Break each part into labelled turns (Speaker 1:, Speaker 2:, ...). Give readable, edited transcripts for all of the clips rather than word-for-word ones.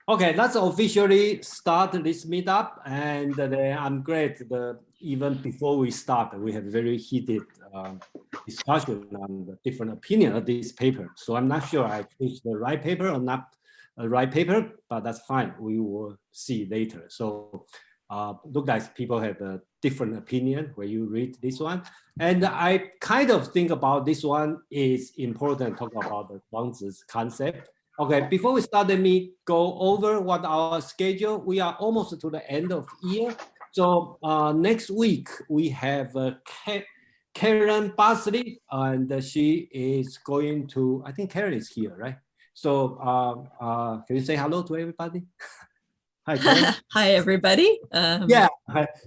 Speaker 1: Okay, let's officially start this meetup, and I'm glad that even before we start, we have very heated discussion on the different opinion of this paper. So I'm not sure I choose the right paper or not a right paper, but that's fine. We will see later. So look like people have a different opinion when you read this one. And I kind of think about this one is important, talk about the Zhuangzi's concept. Okay, before we start, let me go over what our schedule. We are almost to the end of year. So next week we have Karen Basley, and she is going to, I think Karen is here, right? So can you say hello to everybody? Hi, Karen.
Speaker 2: Hi, everybody.
Speaker 1: Yeah,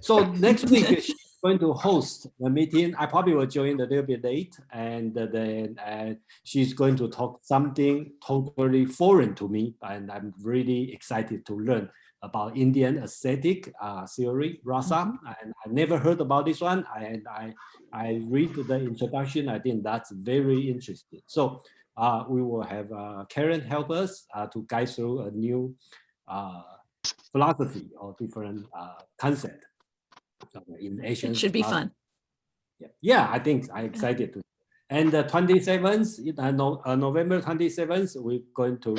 Speaker 1: so next week she's going to host the meeting. I probably will join a little bit late, and then she's going to talk something totally foreign to me, and I'm really excited to learn about Indian aesthetic theory, rasa. And I never heard about this one, and I read the introduction. I think that's very interesting. So we will have Karen help us to guide through a new philosophy or different concept in Asian.
Speaker 2: It should be fun.
Speaker 1: Yeah, I think I'm excited to. And the 27th, November 27th, we're going to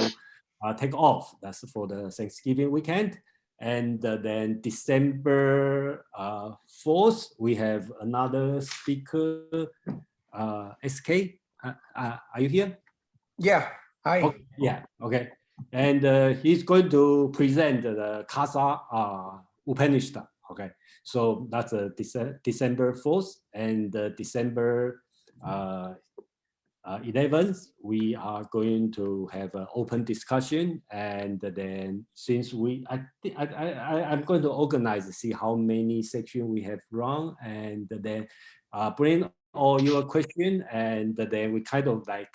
Speaker 1: take off. That's for the Thanksgiving weekend. And then December 4th, we have another speaker, SK. Are you here?
Speaker 3: Yeah, hi.
Speaker 1: Okay, yeah, okay. And he's going to present the Kasa Upanishad. Okay, so that's December 4th, and December 11th, we are going to have an open discussion. And then since I'm going to organize to see how many sections we have run, and then bring all your questions, and then we kind of like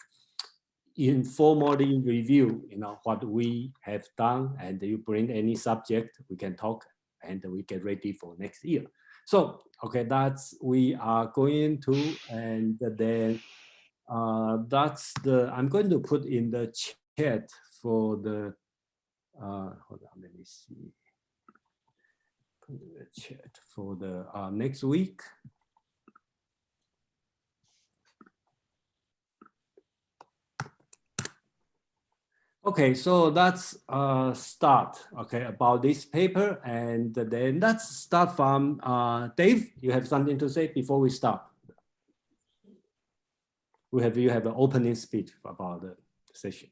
Speaker 1: informally review, what we have done, and you bring any subject, we can talk, and we get ready for next year. So, okay, that's we are going to, and then I'm going to put in the chat for the, hold on, let me see. Put in the chat for the next week. Okay, so let's start, okay, about this paper, and then let's start from Dave. You have something to say before we start? You have an opening speech about the session.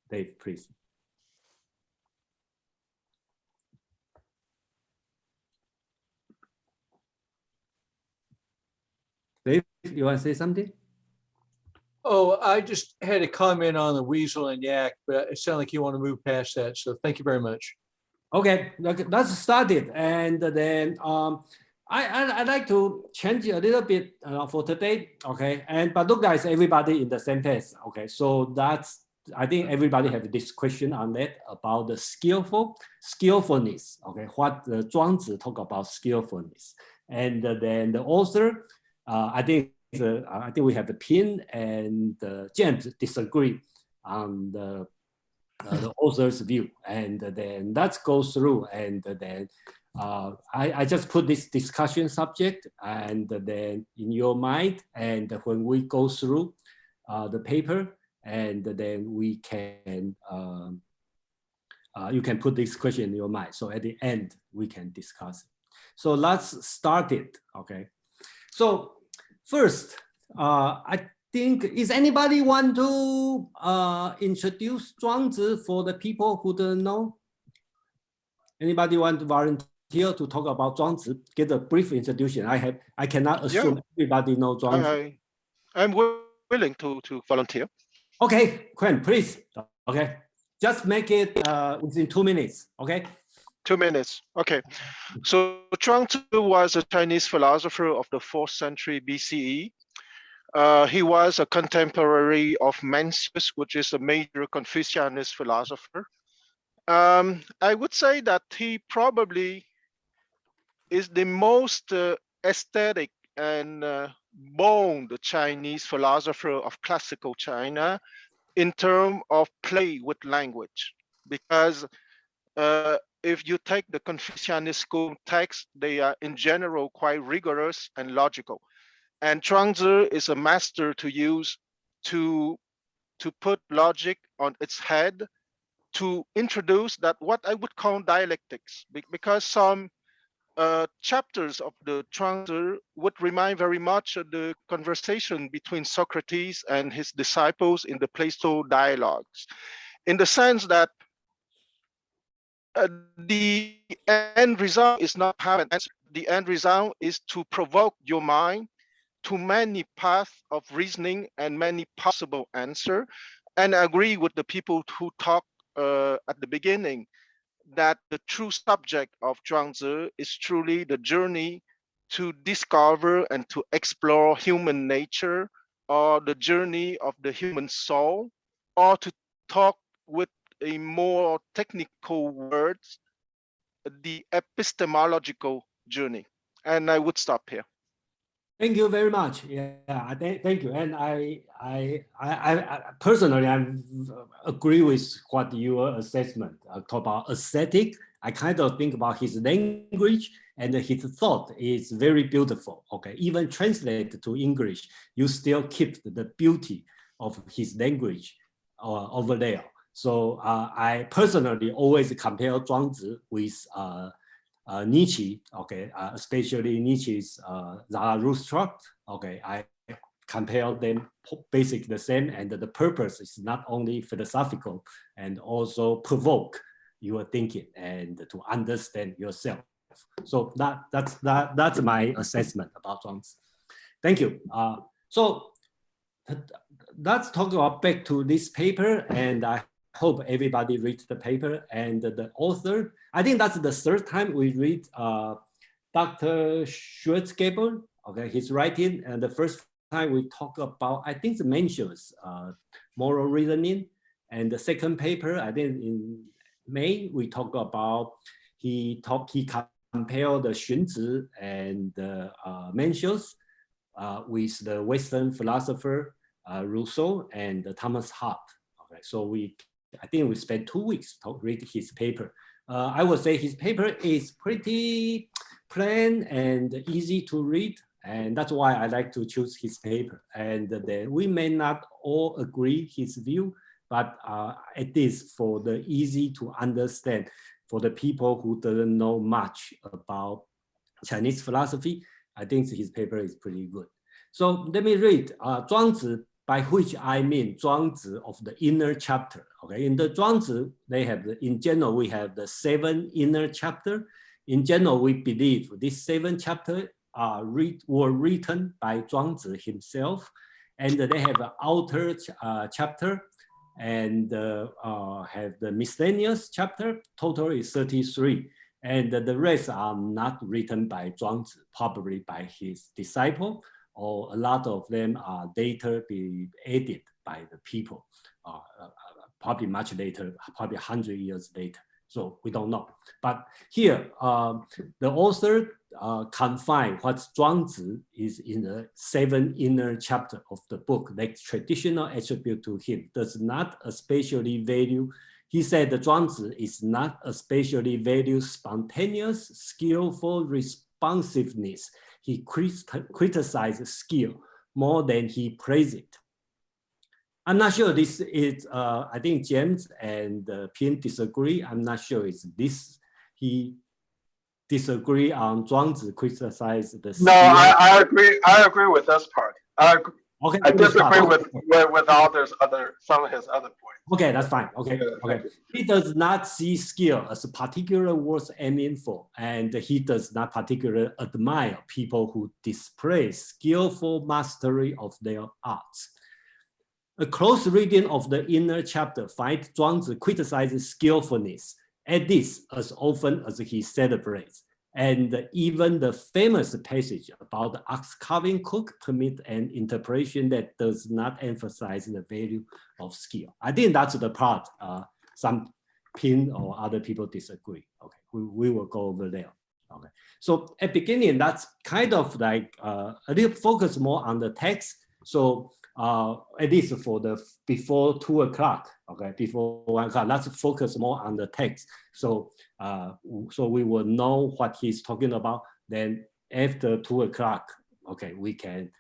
Speaker 1: Dave, please. Dave, you want to say something?
Speaker 4: Oh, I just had a comment on the weasel and yak, but it sounded like you want to move past that. So thank you very much.
Speaker 1: Okay, let's start it. And then I'd like to change it a little bit for today. Okay, but look, guys, everybody in the same page. Okay, so I think everybody have this question on that about the skillfulness. Okay, what the Zhuangzi talk about skillfulness, and then the author, I think we have the Pin and James disagree on the author's view, and then let's go through, and then I just put this discussion subject, and then in your mind, and when we go through the paper, and then we can you can put this question in your mind. So at the end we can discuss it. So let's start it. Okay. So first, I think, is anybody want to introduce Zhuangzi for the people who don't know? Anybody want to volunteer to talk about Zhuangzi? Get a brief introduction. I cannot assume everybody knows Zhuangzi.
Speaker 5: I'm willing to volunteer.
Speaker 1: Okay, Quen, please. Okay, just make it within 2 minutes. Okay.
Speaker 5: 2 minutes. Okay. So Zhuangzi was a Chinese philosopher of the 4th century BCE. He was a contemporary of Mencius, which is a major Confucianist philosopher. I would say that he probably is the most aesthetic and bold Chinese philosopher of classical China in terms of play with language, because if you take the Confucianist school text, they are in general quite rigorous and logical. And Zhuangzi is a master to use to put logic on its head, to introduce that what I would call dialectics, because some chapters of the Zhuangzi would remind very much of the conversation between Socrates and his disciples in the Plato dialogues, in the sense that the end result is not have an answer. The end result is to provoke your mind to many paths of reasoning and many possible answer. And I agree with the people who talked at the beginning that the true subject of Zhuangzi is truly the journey to discover and to explore human nature, or the journey of the human soul, or to talk with a more technical words, the epistemological journey. And I would stop here.
Speaker 1: Thank you very much. Yeah, thank you. And I personally, I agree with what your assessment talk about aesthetic. I kind of think about his language and his thought is very beautiful. Okay, even translated to English, you still keep the beauty of his language over there. So I personally always compare Zhuangzi with Nietzsche, okay, especially Nietzsche's Zarathustra, okay, I compare them basically the same, and the purpose is not only philosophical and also provoke your thinking and to understand yourself. So that's my assessment about Zhuangzi. Thank you. So let's talk about back to this paper, and I hope everybody reads the paper and the author. I think that's the third time we read Dr. Schwartzgeber, okay, his writing, and the first time we talk about, I think, the mentions moral reasoning, and the second paper, I think in May, we talk about, he compared the Xunzi and the mentions with the Western philosopher Rousseau and Thomas Hobbes. Okay, so I think we spent 2 weeks to read his paper. I would say his paper is pretty plain and easy to read, and that's why I like to choose his paper. And then we may not all agree his view, but it is for the easy to understand for the people who doesn't know much about Chinese philosophy. I think his paper is pretty good. So let me read Zhuangzi, by which I mean Zhuangzi of the inner chapter. Okay, in the Zhuangzi, they have in general, we have the 7 inner chapter. In general, we believe these 7 chapters were written by Zhuangzi himself, and they have an outer chapter and have the miscellaneous chapter. Total is 33. And the rest are not written by Zhuangzi, probably by his disciple, or a lot of them are later be added by the people, probably much later, probably 100 years later. So we don't know. But here, the author confined what Zhuangzi is in the 7 inner chapter of the book, like traditional attribute to him, does not especially value. He said the Zhuangzi is not especially value spontaneous, skillful responsiveness. He criticizes skill more than he praises it. I'm not sure this is, I think James and Pin disagree. I'm not sure it's this. He disagree on Zhuangzi criticize the skill.
Speaker 2: No, I agree. I agree with this part.
Speaker 1: Okay,
Speaker 2: I disagree with all some of his other points.
Speaker 1: Okay, that's fine. Okay, okay. He does not see skill as a particular worth aiming for, and he does not particularly admire people who display skillful mastery of their arts. A close reading of the inner chapter finds Zhuangzi criticizes skillfulness, at least as often as he celebrates. And even the famous passage about the ox carving cook permit an interpretation that does not emphasize the value of skill. I think that's the part some Pin or other people disagree. Okay, we will go over there. Okay, so at beginning, that's kind of like a little focus more on the text. So at least for the before 2 o'clock, okay, before 1 o'clock. Let's focus more on the text. So so we will know what he's talking about. Then after 2 o'clock, okay, we can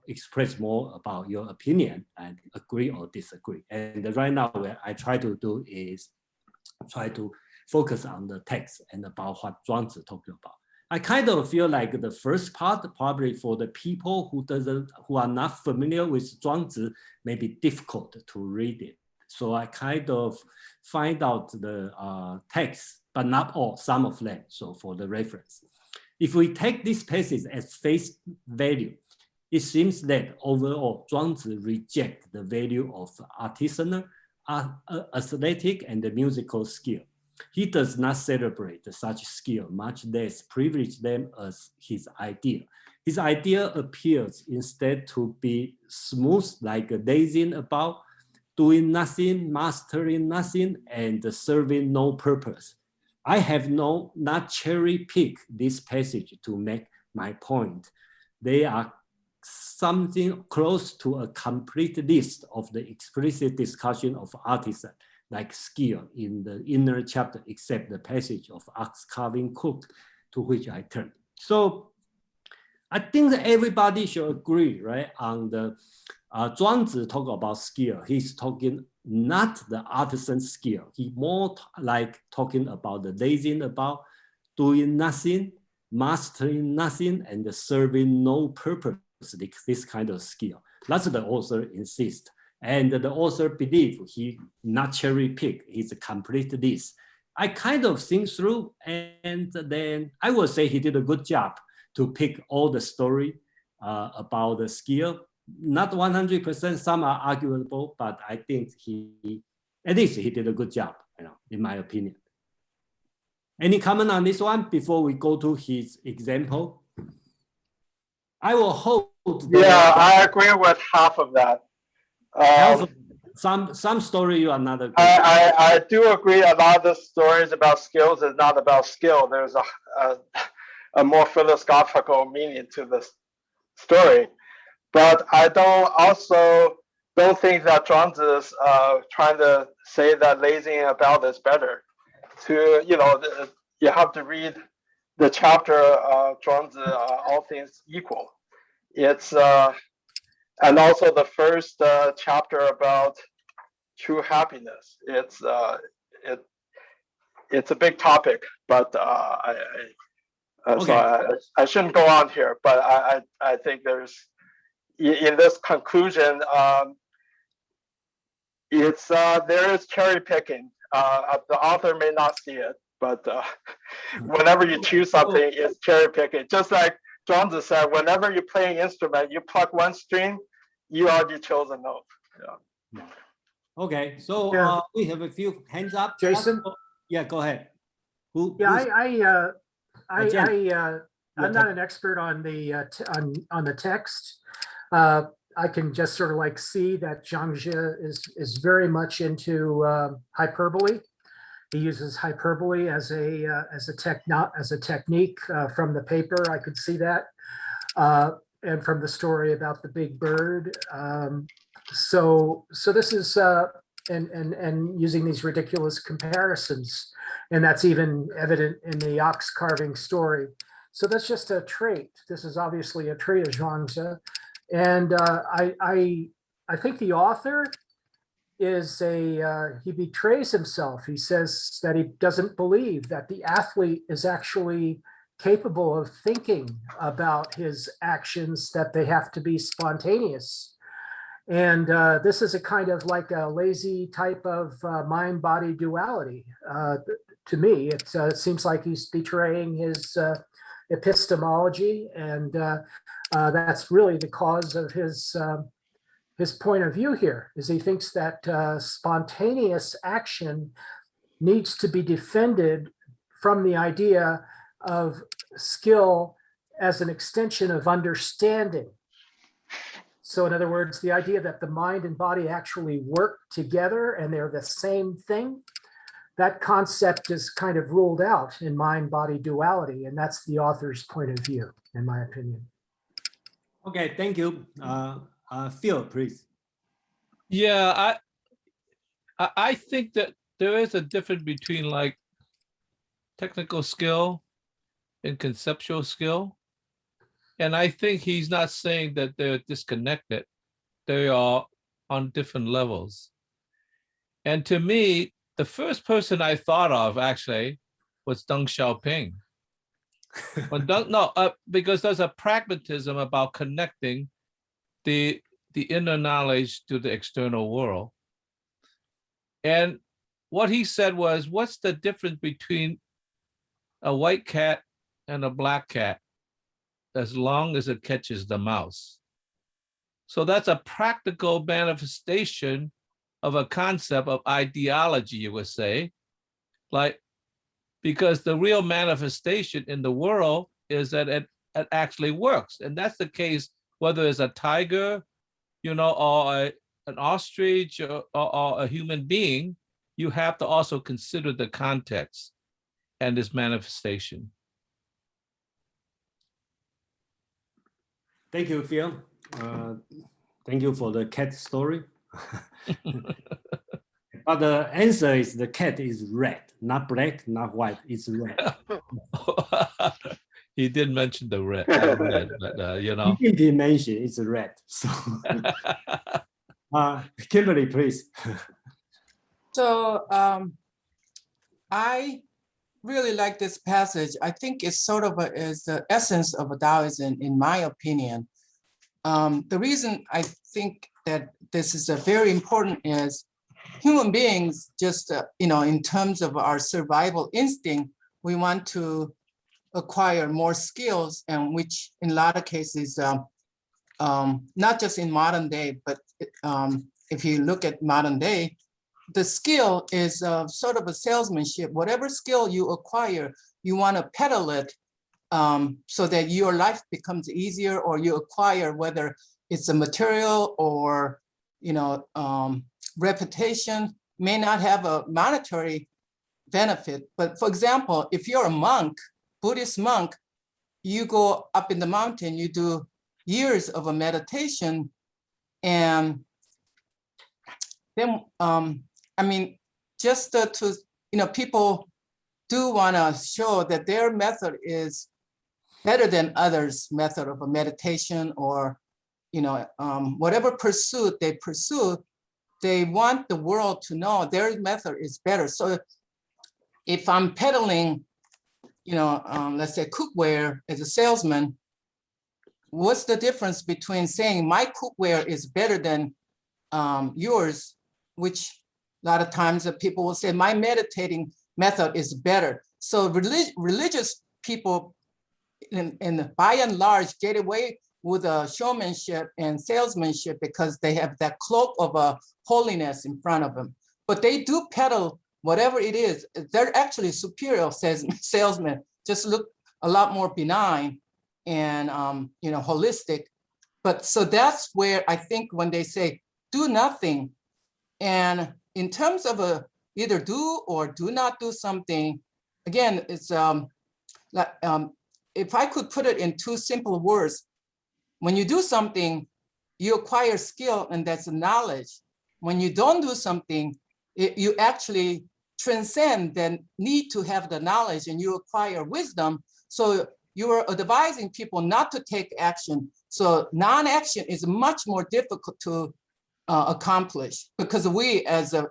Speaker 1: express more about your opinion and agree or disagree. And right now, what I try to do is try to focus on the text and about what Zhuangzi talking about. I kind of feel like the first part, probably for the people who are not familiar with Zhuangzi, may be difficult to read it. So I kind of find out the text, but not all, some of them. So for the reference, if we take this passage as face value, it seems that overall Zhuangzi rejects the value of artisanal, aesthetic, and the musical skill. He does not celebrate such skill, much less privilege them as his idea. His idea appears instead to be smooth, like lazing about, doing nothing, mastering nothing, and serving no purpose. I have not cherry pick this passage to make my point. They are something close to a complete list of the explicit discussion of artisan, like skill in the inner chapter, except the passage of ox carving cook, to which I turn. So I think that everybody should agree, right, on the Zhuangzi talk about skill. He's talking not the artisan skill. He more like talking about the lazing about, doing nothing, mastering nothing, and serving no purpose, this kind of skill. That's the author insists. And the author believes he not cherry pick, he's a complete list. I kind of think through, and then I would say he did a good job to pick all the story about the skill. Not 100%, some are arguable, but I think at least he did a good job, in my opinion. Any comment on this one before we go to his example? I will hold.
Speaker 2: Yeah, I agree with half of that.
Speaker 1: Some story you are not agree.
Speaker 2: I do agree a lot of the stories about skills is not about skill. There's a more philosophical meaning to this story. But I don't think that Zhuangzi is trying to say that lazing about is better. You have to read the chapter Zhuangzi, all things equal. It's and also the first chapter about true happiness. It's a big topic, but so I shouldn't go on here. But I think there's in this conclusion, there is cherry picking. The author may not see it, but whenever you choose something, it's cherry picking. Just like Zhuangzi said, whenever you play an instrument, you pluck one string, you already chose a note. Yeah.
Speaker 1: Okay, so we have a few hands up.
Speaker 3: Jason?
Speaker 1: Yeah, go ahead.
Speaker 3: Yeah, I'm not
Speaker 1: Okay.
Speaker 3: an expert on the text. I can just sort of like see that Zhuangzi is very much into hyperbole. He uses hyperbole as a technique from the paper. I could see that, and from the story about the big bird. So this is and using these ridiculous comparisons, and that's even evident in the ox carving story. So that's just a trait. This is obviously a trait of Zhuangzi, and I think the author is he betrays himself. He says that he doesn't believe that the athlete is actually capable of thinking about his actions, that they have to be spontaneous. And this is a kind of like a lazy type of mind-body duality. To me, it seems like he's betraying his epistemology, and that's really the cause of his point of view here, is he thinks that spontaneous action needs to be defended from the idea of skill as an extension of understanding. So in other words, the idea that the mind and body actually work together and they're the same thing, that concept is kind of ruled out in mind-body duality, and that's the author's point of view, in my opinion.
Speaker 1: Okay, thank you. Phil, please.
Speaker 4: Yeah, I think that there is a difference between like technical skill and conceptual skill. And I think he's not saying that they're disconnected. They are on different levels. And to me, the first person I thought of actually was Deng Xiaoping. Because there's a pragmatism about connecting the inner knowledge to the external world. And what he said was, what's the difference between a white cat and a black cat as long as it catches the mouse? So that's a practical manifestation of a concept of ideology, you would say, like, because the real manifestation in the world is that it actually works. And that's the case, whether it's a tiger, or an ostrich or a human being, you have to also consider the context and its manifestation.
Speaker 1: Thank you, Phil. Thank you for the cat story. But the answer is the cat is red, not black, not white. It's red.
Speaker 4: He did mention the red, but
Speaker 1: He did mention it's red. So, Kimberly, please.
Speaker 6: So I really like this passage. I think it's sort of is the essence of Taoism, in my opinion. The reason I think that this is very important is human beings just, in terms of our survival instinct, we want to acquire more skills, and which in a lot of cases, not just in modern day, but if you look at modern day, the skill is sort of a salesmanship. Whatever skill you acquire, you want to peddle it so that your life becomes easier, or you acquire, whether it's a material or reputation, may not have a monetary benefit. But for example, if you're a monk, Buddhist monk, you go up in the mountain, you do years of a meditation, and then just to people do want to show that their method is better than others' method of a meditation, or whatever pursuit they pursue, they want the world to know their method is better. So if I'm peddling, let's say cookware as a salesman, what's the difference between saying my cookware is better than yours, which a lot of times people will say my meditating method is better. So religious people, in by and large, get away with showmanship and salesmanship because they have that cloak of holiness in front of them. But they do peddle whatever it is. They're actually superior salesmen, just look a lot more benign and holistic. But so that's where I think when they say do nothing, and in terms of either do or do not do something, again, it's if I could put it in two simple words, when you do something, you acquire skill, and that's knowledge. When you don't do something, you actually transcend the need to have the knowledge, and you acquire wisdom. So you are advising people not to take action. So non-action is much more difficult to accomplish, because we as a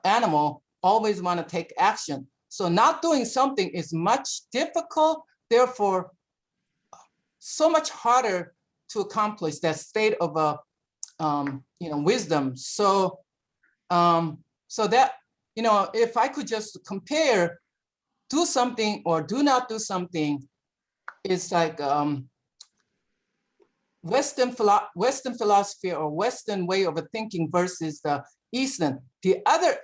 Speaker 6: animal always want to take action. So not doing something is much difficult, therefore so much harder to accomplish that state of wisdom. So so that if I could just compare do something or do not do something, it's like Western philosophy or Western way of thinking versus the Eastern. The other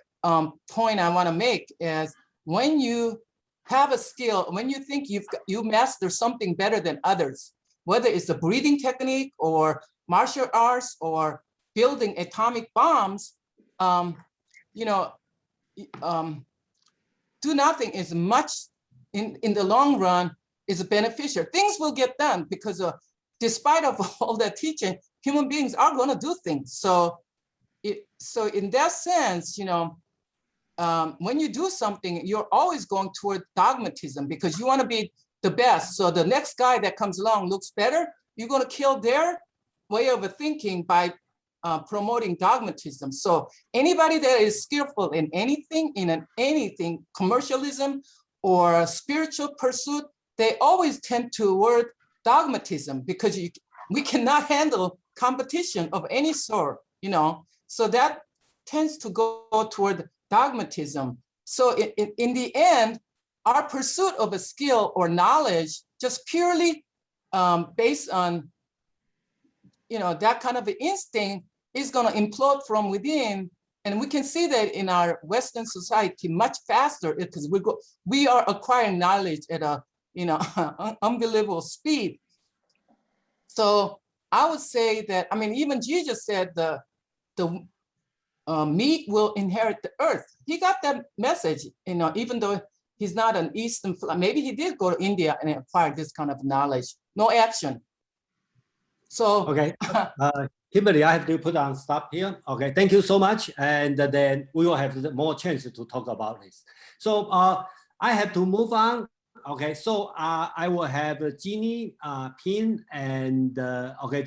Speaker 6: point I want to make is when you have a skill, when you think you master something better than others, whether it's a breathing technique or martial arts or building atomic bombs, do nothing is much in the long run is beneficial. Things will get done because despite of all that teaching, human beings are going to do things. So in that sense, when you do something, you're always going toward dogmatism because you want to be the best. So the next guy that comes along looks better, you're going to kill their way of thinking by promoting dogmatism. So anybody that is skillful in anything, commercialism or spiritual pursuit, they always tend toward dogmatism because we cannot handle competition of any sort, So that tends to go toward dogmatism. So in the end, our pursuit of a skill or knowledge just purely based on that kind of an instinct is going to implode from within. And we can see that in our Western society much faster because we are acquiring knowledge at a unbelievable speed. So I would say that, even Jesus said the meek will inherit the earth. He got that message, even though he's not an Eastern, maybe he did go to India and acquire this kind of knowledge. No action. So
Speaker 1: okay, Kimberly, I have to put on stop here. Okay, thank you so much, and then we will have more chance to talk about this. So I have to move on. Okay, so I will have Jeannie, Pin, and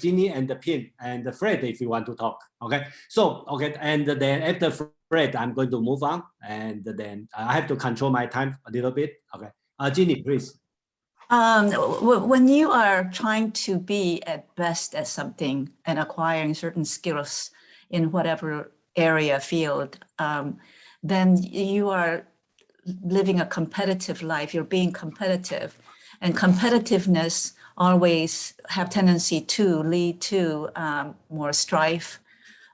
Speaker 1: Jeannie and Pin and Fred if you want to talk. Okay, so and then after Fred, I'm going to move on, and then I have to control my time a little bit. Okay, Jeannie, please.
Speaker 7: When you are trying to be at best at something and acquiring certain skills in whatever area, field, then you are living a competitive life. You're being competitive, and competitiveness always have tendency to lead to more strife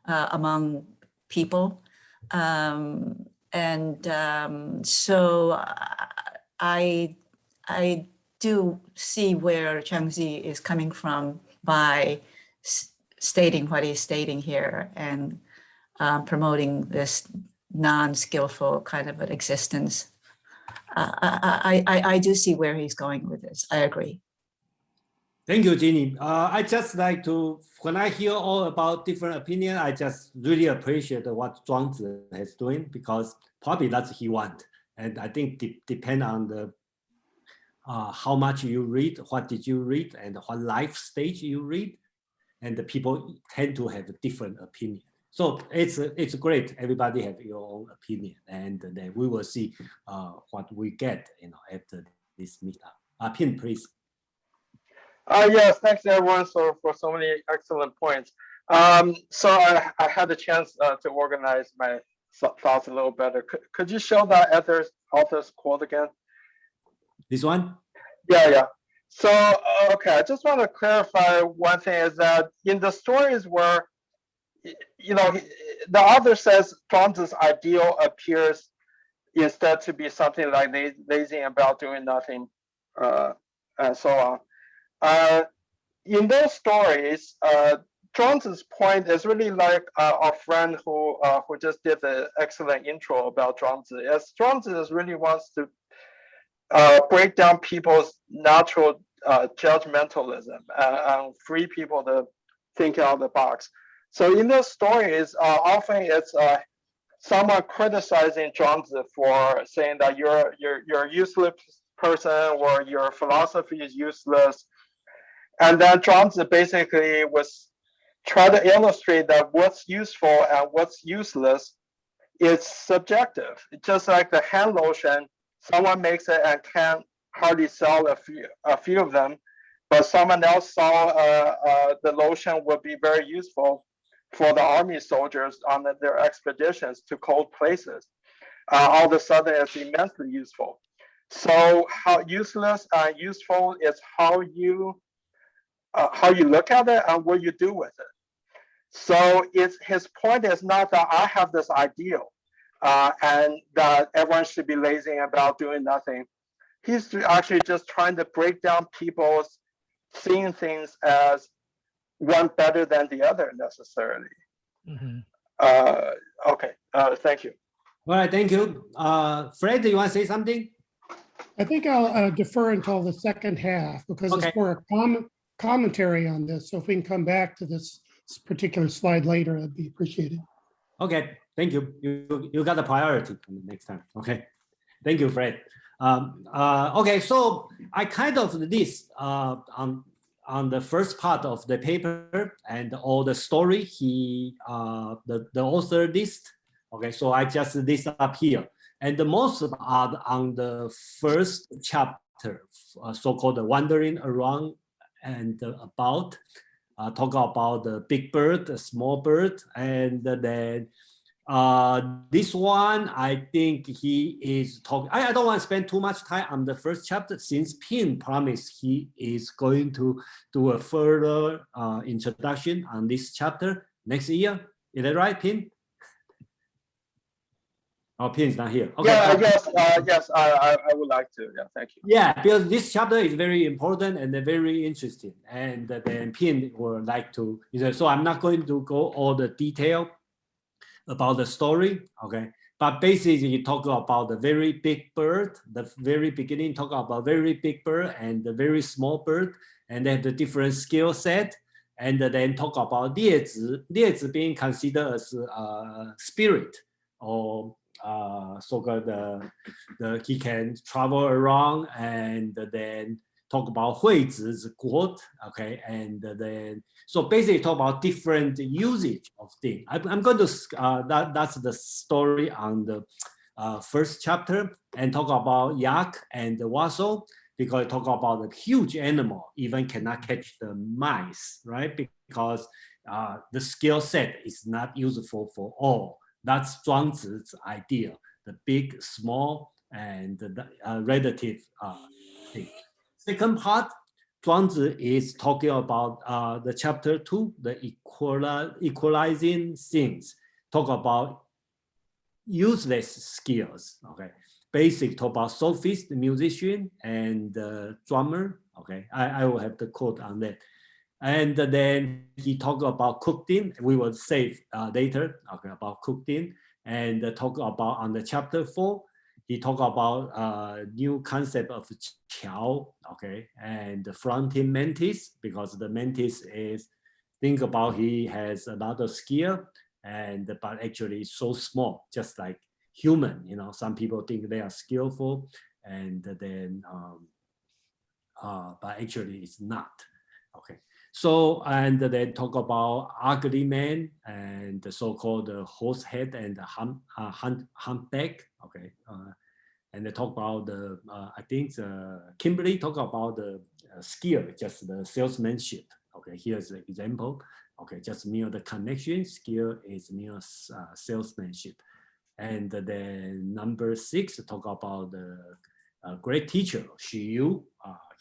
Speaker 7: among people. So I do see where Zhuangzi is coming from by stating what he's stating here and promoting this non-skillful kind of an existence. I do see where he's going with this. I agree.
Speaker 1: Thank you, Jeannie. I just like to, when I hear all about different opinion, I just really appreciate what Zhuangzi is doing because probably that's what he wants. And I think depend on the how much you read, what did you read, and what life stage you read, and the people tend to have a different opinion. So it's great. Everybody have your own opinion, and then we will see what we get, after this meetup. Pin, please.
Speaker 2: Yes, thanks everyone for so many excellent points. So I had a chance to organize my thoughts a little better. Could you show that author's quote again?
Speaker 1: This one?
Speaker 2: Yeah. So, okay, I just want to clarify one thing is that in the stories where, the author says Zhuangzi's ideal appears instead to be something like lazy about doing nothing, and so on. In those stories, Zhuangzi's point is really like our friend who just did the excellent intro about Zhuangzi. As Zhuangzi really wants to break down people's natural judgmentalism and free people to think out of the box. So in those stories, often it's someone criticizing Zhuangzi for saying that you're a useless person or your philosophy is useless. And then Zhuangzi basically was trying to illustrate that what's useful and what's useless is subjective. It's just like the hand lotion, someone makes it and can't hardly sell a few of them, but someone else saw the lotion would be very useful for the army soldiers on their expeditions to cold places. All of a sudden, it's immensely useful. So how useless and useful is how you look at it and what you do with it. So his point is not that I have this ideal and that everyone should be lazy about doing nothing. He's actually just trying to break down people's seeing things as one better than the other necessarily.
Speaker 4: Mm-hmm.
Speaker 2: Okay, thank you.
Speaker 1: All right, thank you. Fred, do you want to say something?
Speaker 8: I think I'll defer until the second half because
Speaker 1: Okay.
Speaker 8: it's more a commentary on this. So if we can come back to this particular slide later, that'd be appreciated.
Speaker 1: Okay, thank you. You got a priority next time. Okay, thank you, Fred. Okay, so I kind of list on the first part of the paper and all the story the author list. Okay, so I just list up here, and the most are on the first chapter, so-called wandering around and about. Talk about the big bird, the small bird, and then this one, I think he is talking. I don't want to spend too much time on the first chapter since Pin promised he is going to do a further introduction on this chapter next year. Is that right, Pin? Oh, Pin's not here. Okay.
Speaker 2: Yeah, yes, I would like to. Yeah, thank you.
Speaker 1: Yeah, because this chapter is very important and very interesting, and then Pin would like to. So I'm not going to go all the detail about the story, okay? But basically, you talk about the very big bird. The very beginning talk about very big bird and the very small bird, and then the different skill set, and then talk about 列子. 列子 being considered as spirit or so-called he can travel around, and then talk about 惠子 is quote, okay, and then so basically talk about different usage of things. I'm going to that's the story on the first chapter, and talk about yak and the wassail, because talk about the huge animal even cannot catch the mice, right? Because the skill set is not useful for all. That's Zhuangzi's idea, the big, small, and the relative thing. Second part, Zhuangzi is talking about the chapter 2, the equalizing things. Talk about useless skills, okay? Basic, talk about sophist, musician, and drummer, okay? I will have the quote on that. And then he talked about cooking. We will save later, okay, about cooking. And talk about on the chapter 4, he talked about new concept of qiao, okay, and the fronting mantis, because the mantis is, think about he has a lot of skill, and but actually so small, just like human, you know, some people think they are skillful, and then, but actually it's not, okay. So, and then talk about ugly man and the so-called horse head and the humpback, okay. And they talk about the, I think Kimberly talk about the skill, just the salesmanship. Okay, here's the example. Okay, just mere the connection, skill is mere salesmanship. And then number 6, talk about the great teacher, Xu Yu.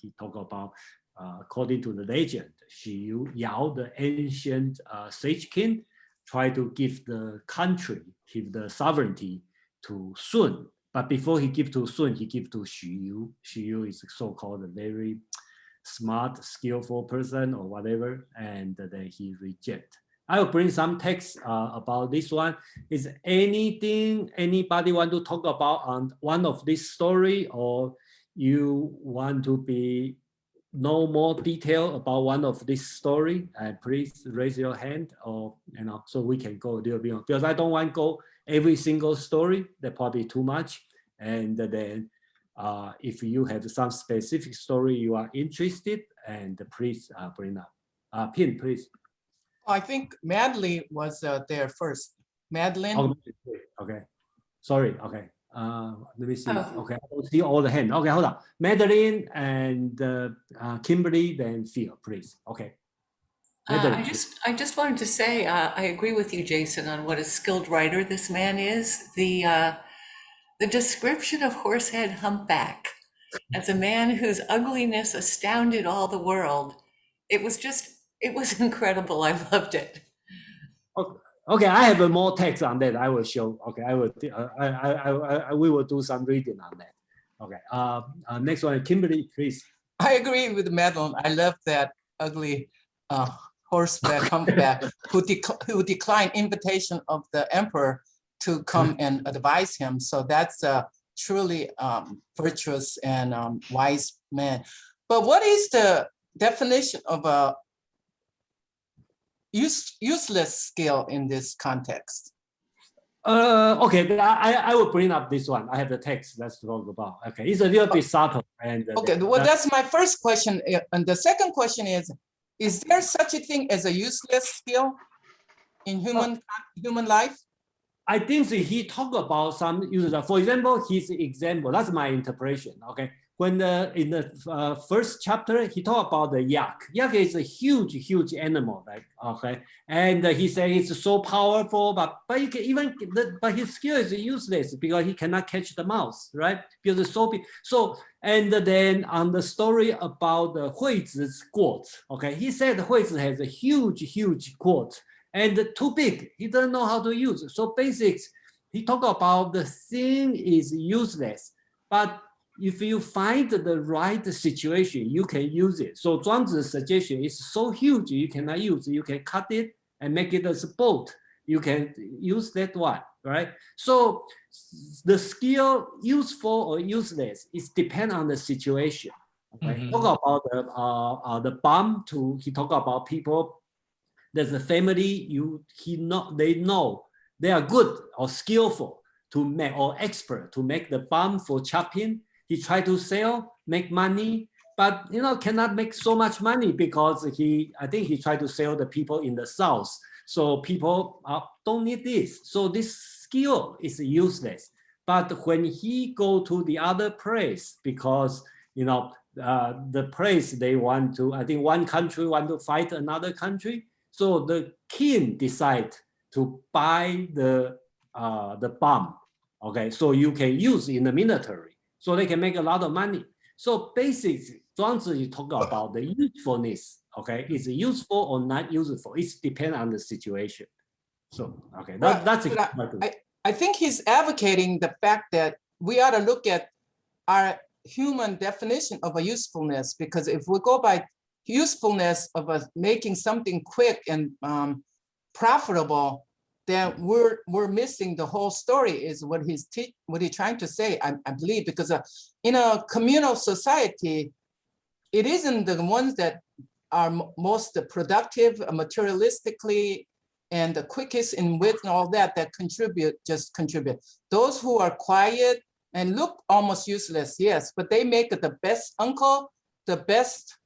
Speaker 1: He talk about, according to the legend, Xu Yu, Yao, the ancient sage king, try to give the country, give the sovereignty to Sun. But before he give to Sun, he give to Xu Yu. Xu Yu is so-called a very smart, skillful person or whatever, and then he reject. I will bring some text about this one. Is anything anybody want to talk about on one of this story, or you want to know more detail about one of this story? Please raise your hand, or so we can go a little bit on, because I don't want to go every single story. That probably too much. And then if you have some specific story you are interested, and please bring up. Pin, please.
Speaker 6: I think Madeline was there first. Madeline.
Speaker 1: Oh, okay. Sorry. Okay. Let me see. Okay, I don't see all the hands. Okay, hold on. Madeline and Kimberly, then Phil, please. Okay.
Speaker 9: I just wanted to say I agree with you, Jason, on what a skilled writer this man is. The description of Horsehead Humpback as a man whose ugliness astounded all the world. It was incredible. I loved it.
Speaker 1: Okay, I have more text on that. I will show. Okay, we will do some reading on that. Okay. Next one, Kimberly, please.
Speaker 6: I agree with Madeline. I love that ugly horseback humpback who declined invitation of the emperor to come and advise him. So that's a truly virtuous and wise man. But what is the definition of a useless skill in this context?
Speaker 1: Okay, I will bring up this one. I have the text. Let's talk about. Okay, it's a little bit subtle. And
Speaker 6: Okay, well, that's my first question. And the second question is there such a thing as a useless skill in human life?
Speaker 1: I think he talked about some users. For example, his example, that's my interpretation. Okay, when in the first chapter, he talked about the yak. Yak is a huge animal, right? Okay, and he said it's so powerful, but he can but his skill is useless because he cannot catch the mouse, right? Because it's so big. So and then on the story about the Huizi's quote, okay, he said Huizi has a huge quote. And too big, he doesn't know how to use it. So basics, he talked about the thing is useless, but if you find the right situation, you can use it. So Zhuangzi's suggestion is so huge, you cannot use it. You can cut it and make it as a boat. You can use that one, right? So the skill, useful or useless, is depend on the situation. Okay, talk about the bomb. He talked about people. There's a family, they know they are good or skillful to make, or expert to make the bomb for chopping. He tried to sell, make money, but cannot make so much money because I think he tried to sell the people in the South. So people don't need this. So this skill is useless. But when he go to the other place, because the place they want to, I think one country want to fight another country. So the king decide to buy the bomb, okay? So you can use in the military, so they can make a lot of money. So basically, Zhuangzi talk about the usefulness, okay? Is it useful or not useful? It depends on the situation. So, okay, that's it.
Speaker 6: I think he's advocating the fact that we ought to look at our human definition of a usefulness, because if we go by usefulness of us making something quick and profitable, then we're missing the whole story. Is what he's trying to say, I believe, because in a communal society, it isn't the ones that are most productive materialistically and the quickest in wit and all that contribute. Those who are quiet and look almost useless, yes, but they make it the best uncle, the best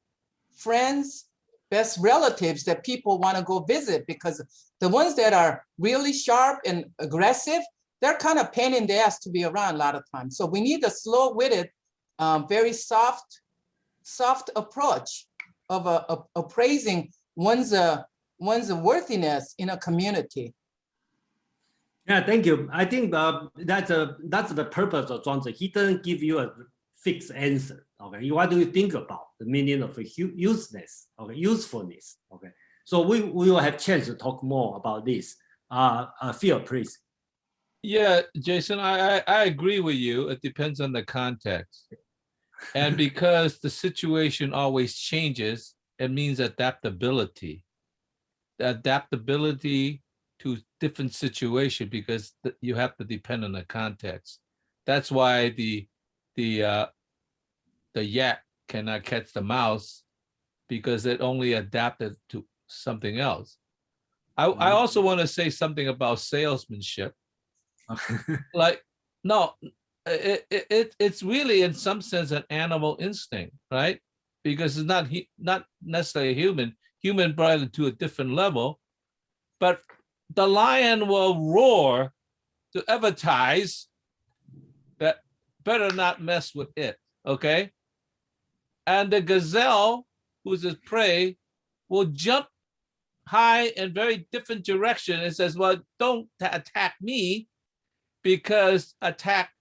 Speaker 6: friends, best relatives that people want to go visit, because the ones that are really sharp and aggressive, they're kind of pain in the ass to be around a lot of times. So we need a slow-witted, very soft approach of appraising one's worthiness in a community.
Speaker 1: Yeah, thank you. I think that's the purpose of Zhuangzi. He doesn't give you a fixed answer. Okay, what do you think about the meaning of useless? Okay, usefulness. Okay, so we will have chance to talk more about this. Phil, please.
Speaker 4: Yeah, Jason, I agree with you. It depends on the context. And because the situation always changes, it means adaptability. The adaptability to different situation, because you have to depend on the context. That's why the yak cannot catch the mouse, because it only adapted to something else. I also want to say something about salesmanship. Like, no, it's really in some sense an animal instinct, right? Because it's not necessarily human brought it to a different level, but the lion will roar to advertise that better not mess with it, okay? And the gazelle, who's his prey, will jump high in very different direction and says, well, don't attack me, because attack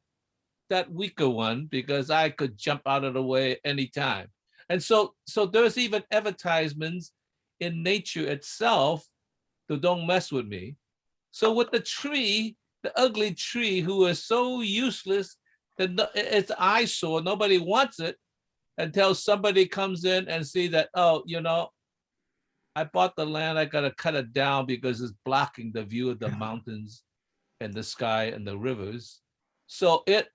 Speaker 4: that weaker one, because I could jump out of the way anytime. And so there's even advertisements in nature itself to don't mess with me. So with the tree, the ugly tree, who is so useless that it's eyesore, nobody wants it, until somebody comes in and see that, oh, I bought the land, I got to cut it down because it's blocking the view of the mountains and the sky and the rivers. So it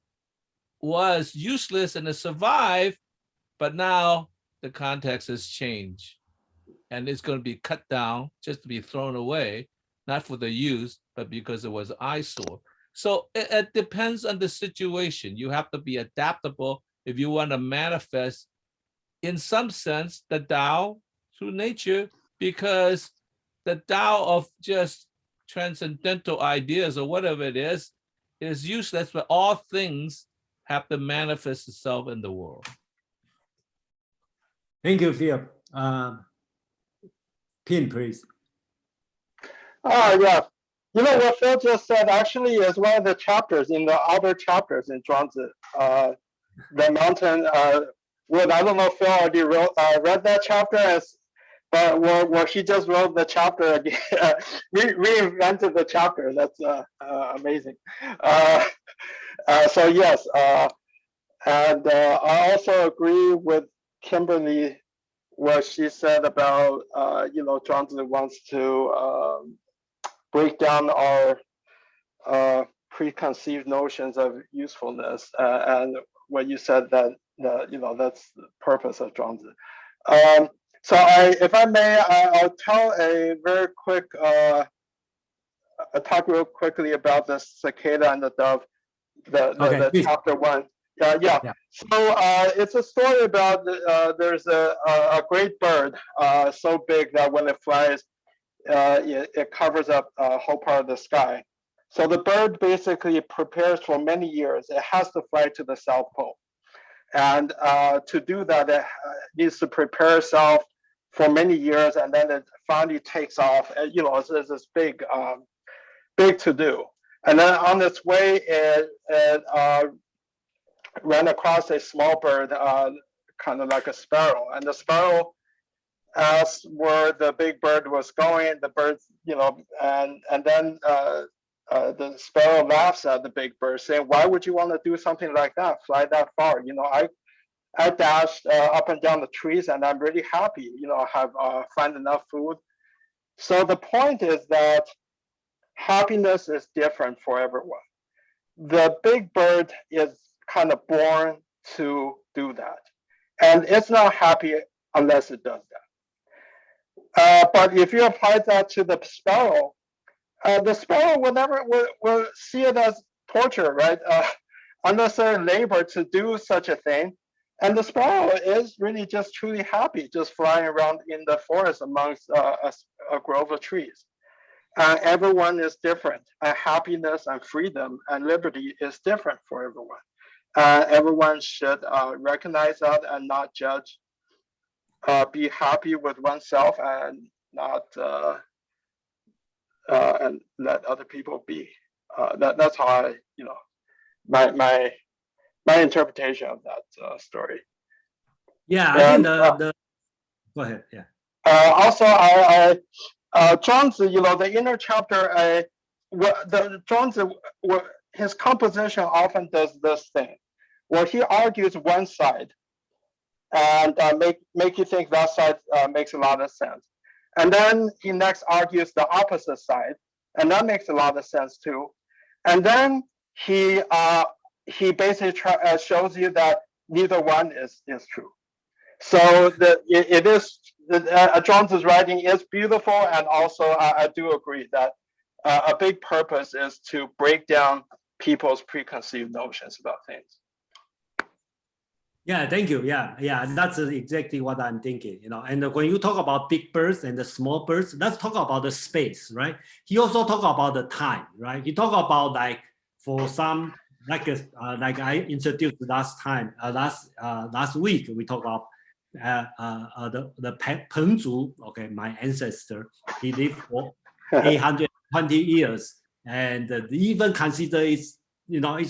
Speaker 4: was useless and it survived, but now the context has changed and it's going to be cut down just to be thrown away, not for the use, but because it was an eyesore. So it depends on the situation. You have to be adaptable if you want to manifest, in some sense, the Tao through nature, because the Tao of just transcendental ideas or whatever it is useless, but all things have to manifest itself in the world.
Speaker 1: Thank you, Phil. Pin, please.
Speaker 2: Yeah. You know what Phil just said actually is one of the chapters in the other chapters in Zhuangzi. The mountain wood. I don't know if Phil already read that chapter, but where he just wrote the chapter again, reinvented the chapter. That's amazing. So yes, and I also agree with Kimberly what she said about Zhuangzi wants to break down our preconceived notions of usefulness, and what you said that that's the purpose of Zhuangzi. So if I may, I'll tell a very quick talk real quickly about the cicada and the dove, the chapter 1. Yeah. So it's a story about there's a great bird so big that when it flies, it covers up a whole part of the sky. So the bird basically prepares for many years. It has to fly to the South Pole. And to do that, it needs to prepare itself for many years, and then it finally takes off. It's this big to do. And then on its way, it ran across a small bird, kind of like a sparrow. And the sparrow asked where the big bird was going. The bird, and then the sparrow laughs at the big bird, saying, "Why would you want to do something like that? Fly that far? I dashed up and down the trees, and I'm really happy. I have find enough food." So the point is that happiness is different for everyone. The big bird is kind of born to do that, and it's not happy unless it does that. But if you apply that to the sparrow will see it as torture, right? Unnecessary labor to do such a thing. And the sparrow is really just truly happy, just flying around in the forest amongst a grove of trees. And everyone is different. And happiness and freedom and liberty is different for everyone. Everyone should recognize that and not judge. Be happy with oneself and not and let other people be. That's how my interpretation of that story.
Speaker 1: Yeah, I think the go ahead. Yeah.
Speaker 2: Also, Zhuangzi, the inner chapter, Zhuangzi, his composition often does this thing, where he argues one side and make you think that side makes a lot of sense. And then he next argues the opposite side, and that makes a lot of sense too. And then he basically shows you that neither one is true. So Zhuangzi's writing is beautiful, and also I do agree that a big purpose is to break down people's preconceived notions about things.
Speaker 1: Yeah, thank you. Yeah, that's exactly what I'm thinking. And when you talk about big birds and the small birds, let's talk about the space, right? He also talk about the time, right? He talk about like for some like I introduced last week, we talk about the Pengzhu, okay, my ancestor, he lived for 820 years, and even consider it's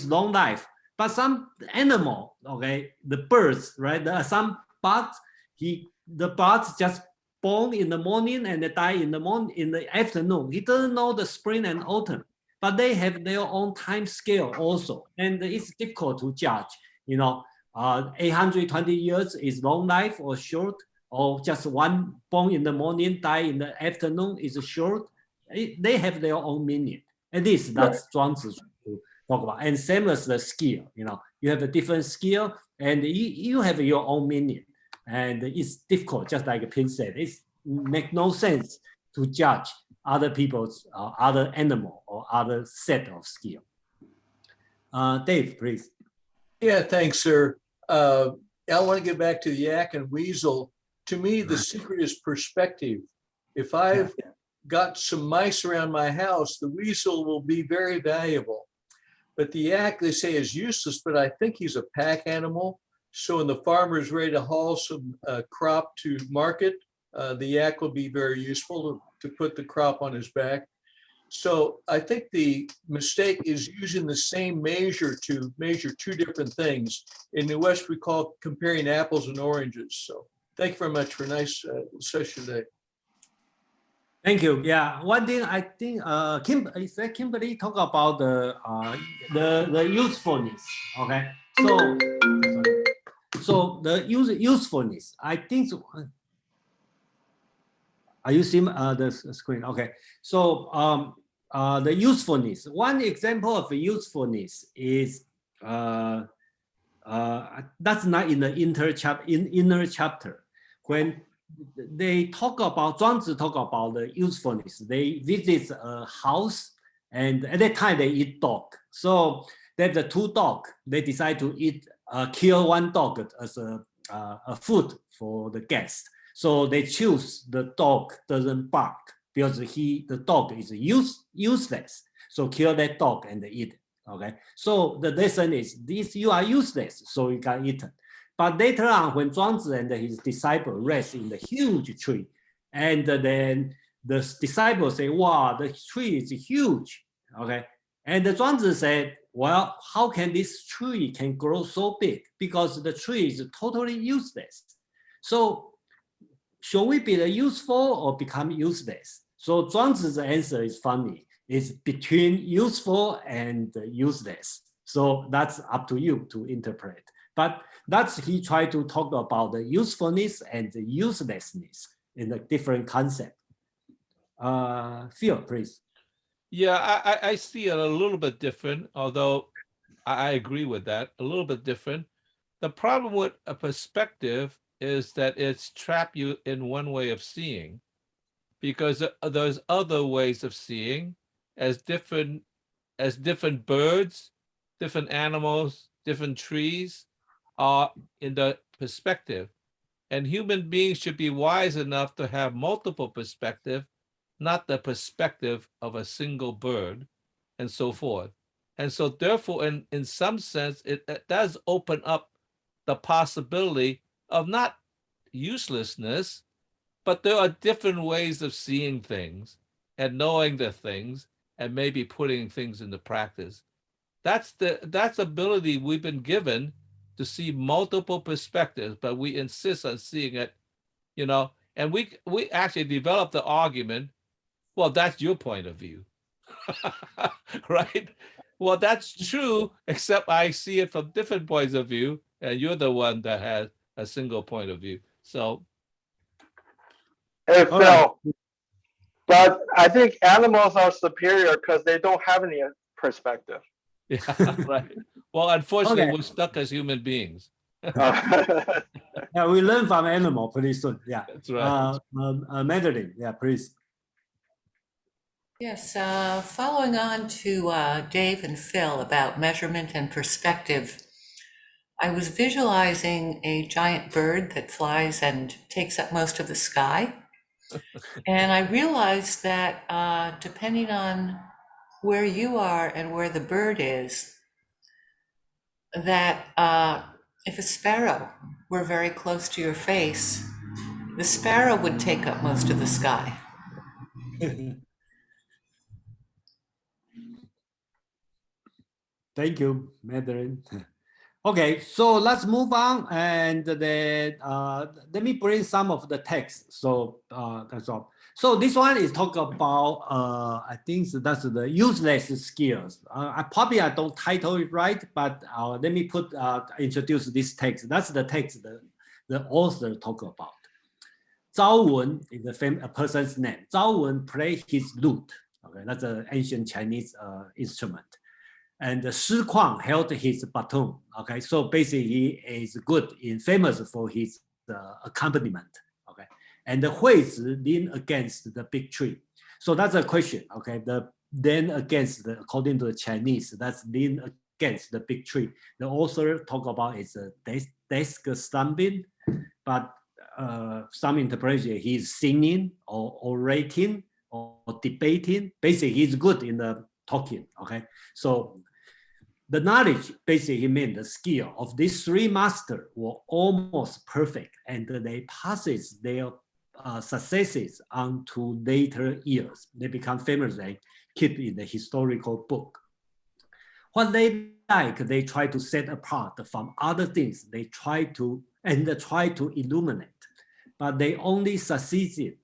Speaker 1: long life. But some animal, okay, the birds, right? There are some birds, the birds just born in the morning and they die in the afternoon. He doesn't know the spring and autumn, but they have their own time scale also, and it's difficult to judge. 820 years is long life or short, or just one born in the morning, die in the afternoon is short. They have their own meaning. At least that's Zhuangzi to talk about. And same as the skill, you have a different skill, and you have your own meaning. And it's difficult, just like Pin said, it makes no sense to judge other people's, other animal or other set of skill. Dave, please.
Speaker 10: Yeah, thanks, sir. I want to get back to the yak and weasel. To me, the secret is perspective. If I've got some mice around my house, the weasel will be very valuable. But the yak, they say, is useless, but I think he's a pack animal. So when the farmer is ready to haul some crop to market, the yak will be very useful to put the crop on his back. So I think the mistake is using the same measure to measure two different things. In the West, we call comparing apples and oranges. So thank you very much for a nice session today.
Speaker 1: Thank you. Yeah, one thing I think Kimberly talk about the usefulness. Okay, so the usefulness. I think. Are you seeing the screen? Okay, so the usefulness. One example of usefulness is that's not in the inner chapter. When they talk about Zhuangzi talk about the usefulness, they visit a house and at that time they eat dog. So there's the two dogs. They decide to kill one dog as a food for the guest. So they choose the dog doesn't bark because the dog is useless. So kill that dog and eat it. Okay. So the lesson is this: you are useless, so you can eat it. But later on, when Zhuangzi and his disciple rest in the huge tree, and then the disciple say, "Wow, the tree is huge." Okay. And the Zhuangzi said, "Well, how can this tree can grow so big? Because the tree is totally useless. So should we be useful or become useless?" So Zhuangzi's answer is funny. It's between useful and useless. So that's up to you to interpret. But he tried to talk about the usefulness and the uselessness in a different concept. Phil, please.
Speaker 4: Yeah, I see it a little bit different, although I agree with that, a little bit different. The problem with a perspective is that it's trapped you in one way of seeing, because there's other ways of seeing as different birds, different animals, different trees are in the perspective. And human beings should be wise enough to have multiple perspectives, not the perspective of a single bird, and so forth. And so therefore, in some sense, it does open up the possibility of not uselessness, but there are different ways of seeing things and knowing the things and maybe putting things into practice. That's ability we've been given to see multiple perspectives, but we insist on seeing it, and we actually developed the argument, well, that's your point of view. Right? Well, that's true, except I see it from different points of view, and you're the one that has a single point of view. So,
Speaker 2: hey, Phil, but I think animals are superior because they don't have any perspective.
Speaker 4: yeah, right. Well, unfortunately,
Speaker 1: Okay.
Speaker 4: we're stuck as human beings.
Speaker 1: Yeah, we learn from animal pretty soon. Yeah.
Speaker 4: That's right.
Speaker 1: Madeline, yeah, please.
Speaker 9: Yes, following on to Dave and Phil about measurement and perspective, I was visualizing a giant bird that flies and takes up most of the sky. And I realized that depending on where you are and where the bird is, that if a sparrow were very close to your face, the sparrow would take up most of the sky.
Speaker 1: Thank you, Madeline. Okay, so let's move on, and then let me bring some of the text. So that's all. So this one is talk about I think that's the useless skills. I don't title it right, but let me introduce this text. That's the text the author talk about. Zhao Wen is a person's name. Zhao Wen played his lute. Okay, that's an ancient Chinese instrument. And Shi Kuang held his baton. Okay, so basically he is famous for his accompaniment. Okay, and the Huizi lean against the big tree. So that's a question. Okay, then against according to the Chinese, that's lean against the big tree. The author talk about it's a desk stumping, but some interpretation he's singing or orating or debating. Basically, he's good in the talking. Okay, so the knowledge basically meant the skill of these three masters were almost perfect, and they passes their successes onto later years. They become famous and keep in the historical book. What they like, they try to set apart from other things. They try to illuminate, but they only succeeded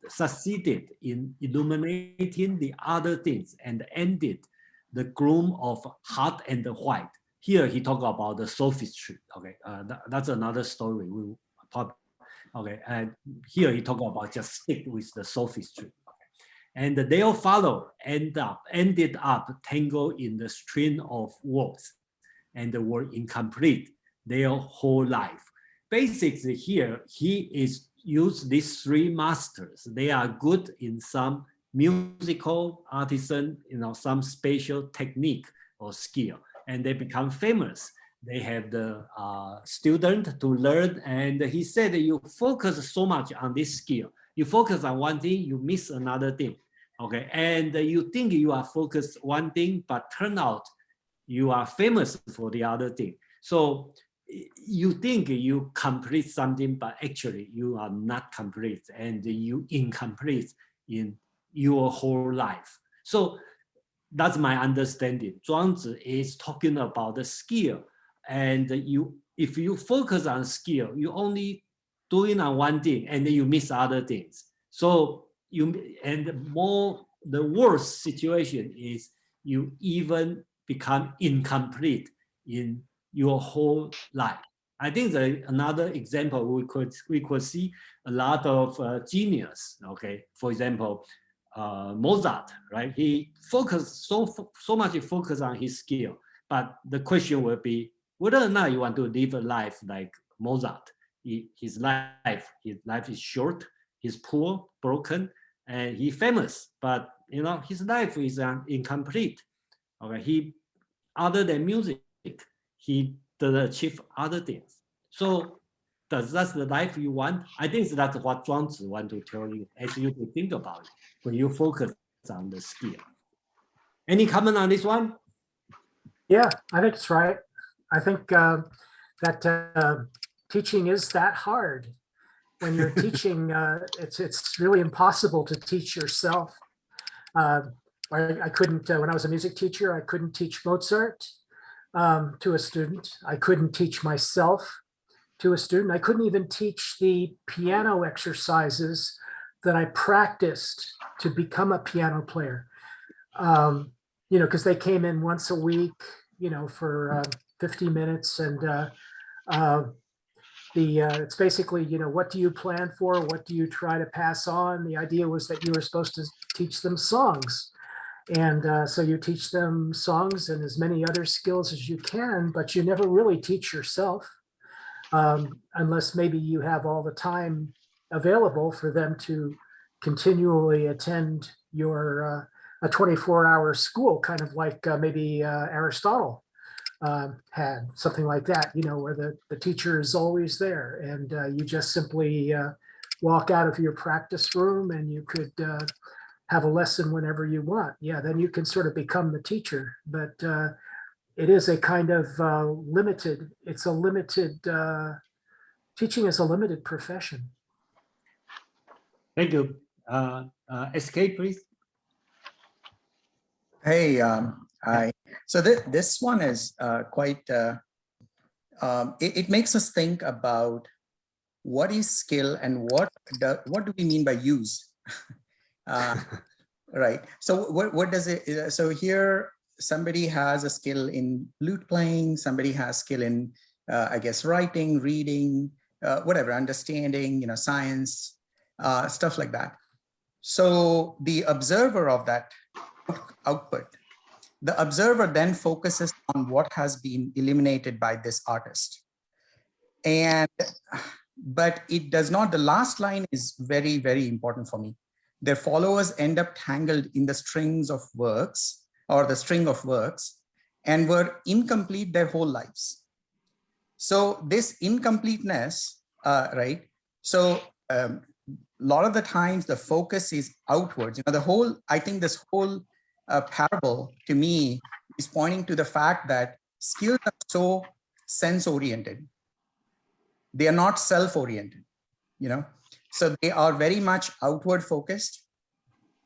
Speaker 1: in illuminating the other things and ended the gloom of hot and white. Here he talk about the sophistry. Okay, that's another story. We probably, okay, and here he talk about just stick with the sophistry. Okay. And their follower ended up tangled in the string of words, and were incomplete their whole life. Basically, here he is used these three masters. They are good in some musical artisan, some special technique or skill, and they become famous. They have the student to learn, and he said you focus so much on this skill. You focus on one thing, you miss another thing. Okay, and you think you are focused one thing, but turn out you are famous for the other thing. So you think you complete something, but actually you are not complete, and you incomplete in your whole life. So that's my understanding. Zhuangzi is talking about the skill, and if you focus on skill, you only doing on one thing, and then you miss other things. So the worst situation is you even become incomplete in your whole life. I think that another example we could see a lot of genius. Okay, for example, Mozart, right? He focused so much focus on his skill, but the question will be whether or not you want to live a life like Mozart. His life is short, he's poor, broken, and he's famous, but his life is incomplete. Okay, other than music, he doesn't achieve other things. So that's the life you want? I think that's what Zhuangzi want to tell you, as you to think about it when you focus on the skill. Any comment on this one?
Speaker 3: Yeah, I think it's right. I think that teaching is that hard. When you're teaching, it's really impossible to teach yourself. I couldn't, when I was a music teacher, I couldn't teach Mozart to a student. I couldn't teach myself to a student. I couldn't even teach the piano exercises that I practiced to become a piano player. Because they came in once a week, for 50 minutes, and it's basically, what do you plan for? What do you try to pass on? The idea was that you were supposed to teach them songs. And so you teach them songs and as many other skills as you can, but you never really teach yourself, unless maybe you have all the time available for them to continually attend your a 24-hour school, kind of like maybe Aristotle had, something like that, where the teacher is always there, and you just simply walk out of your practice room and you could have a lesson whenever you want. Yeah, then you can sort of become the teacher, but it is a kind of teaching is a limited profession.
Speaker 1: Thank you. SK, please.
Speaker 11: Hey, so this one is quite, it makes us think about what is skill and what do we mean by use? Right. So what does it, so here somebody has a skill in flute playing, somebody has skill in, I guess, writing, reading, whatever, understanding, science, stuff like that. So the observer of that output, the observer then focuses on what has been eliminated by this artist. And but it does not. The last line is very, very important for me. Their followers end up tangled in the strings of works, or the string of works, and were incomplete their whole lives. So this incompleteness, right? So a lot of the times the focus is outwards. You know, the whole, I think this whole parable to me is pointing to the fact that skills are so sense-oriented. They are not self-oriented, you know? So they are very much outward focused.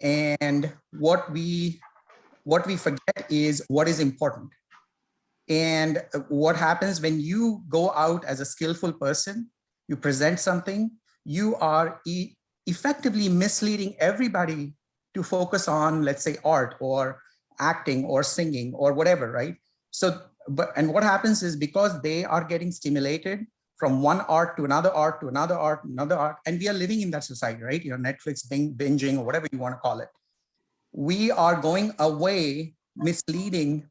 Speaker 11: And what we forget is what is important. And what happens when you go out as a skillful person, you present something, you are effectively misleading everybody to focus on, let's say, art or acting or singing or whatever, right? So, and what happens is, because they are getting stimulated from one art to another art to another art, another art, and we are living in that society, right? You know, Netflix binging or whatever you want to call it. We are going away, misleading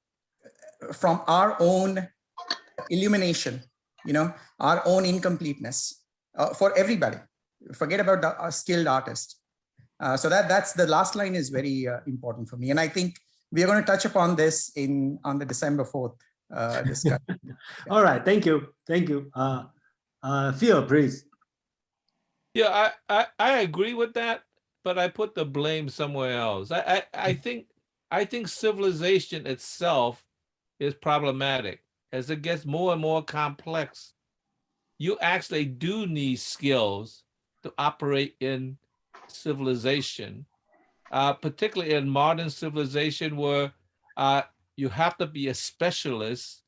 Speaker 11: from our own illumination, you know, our own incompleteness for everybody. Forget about the skilled artist. So that's the last line is very important for me. And I think we are going to touch upon this on the December 4th discussion.
Speaker 1: All right, thank you. Thank you. Phil, please.
Speaker 4: Yeah, I agree with that, but I put the blame somewhere else. I think civilization itself is problematic. As it gets more and more complex, you actually do need skills to operate in civilization, particularly in modern civilization where you have to be a specialist.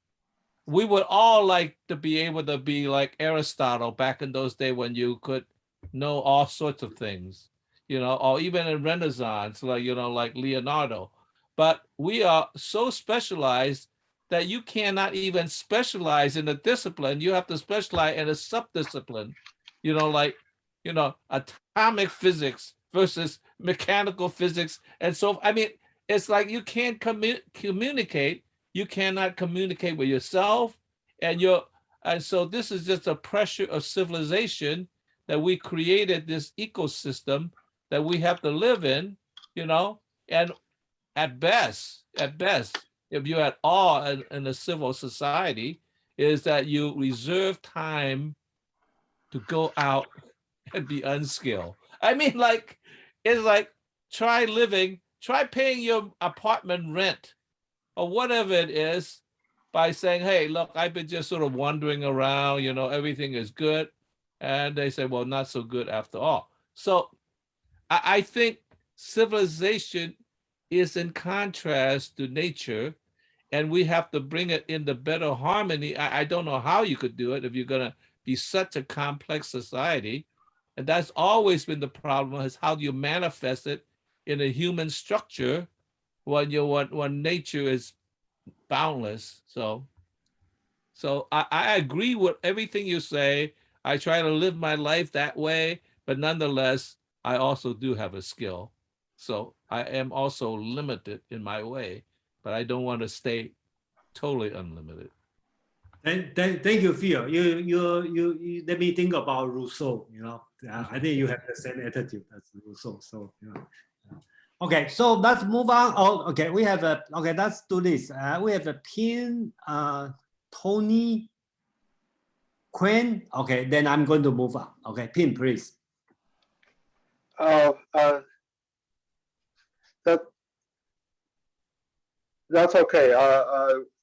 Speaker 4: We would all like to be able to be like Aristotle back in those days when you could know all sorts of things, you know, or even in Renaissance, like, you know, like Leonardo. But we are so specialized that you cannot even specialize in a discipline. You have to specialize in a subdiscipline, you know, like, you know, atomic physics versus mechanical physics. And so, I mean, it's like you can't communicate. You cannot communicate with yourself, and so this is just a pressure of civilization that we created this ecosystem that we have to live in, you know, and at best, if you're at all in a civil society, is that you reserve time to go out and be unskilled. I mean, like, it's like, try paying your apartment rent or whatever it is by saying, hey, look, I've been just sort of wandering around, you know, everything is good. And they say, well, not so good after all. So I think civilization is in contrast to nature, and we have to bring it into better harmony. I don't know how you could do it if you're going to be such a complex society. And that's always been the problem, is how do you manifest it in a human structure when nature is boundless. So I agree with everything you say. I try to live my life that way, but nonetheless, I also do have a skill. So I am also limited in my way, but I don't want to stay totally unlimited.
Speaker 1: Thank you, Phil. You let me think about Rousseau. You know, I think you have the same attitude as Rousseau. So, you know. Okay, so let's move on. Oh, okay, we have a, okay, let's do this. We have a pin, Tony, Quinn. Okay, then I'm going to move on. Okay, pin, please.
Speaker 2: That's okay.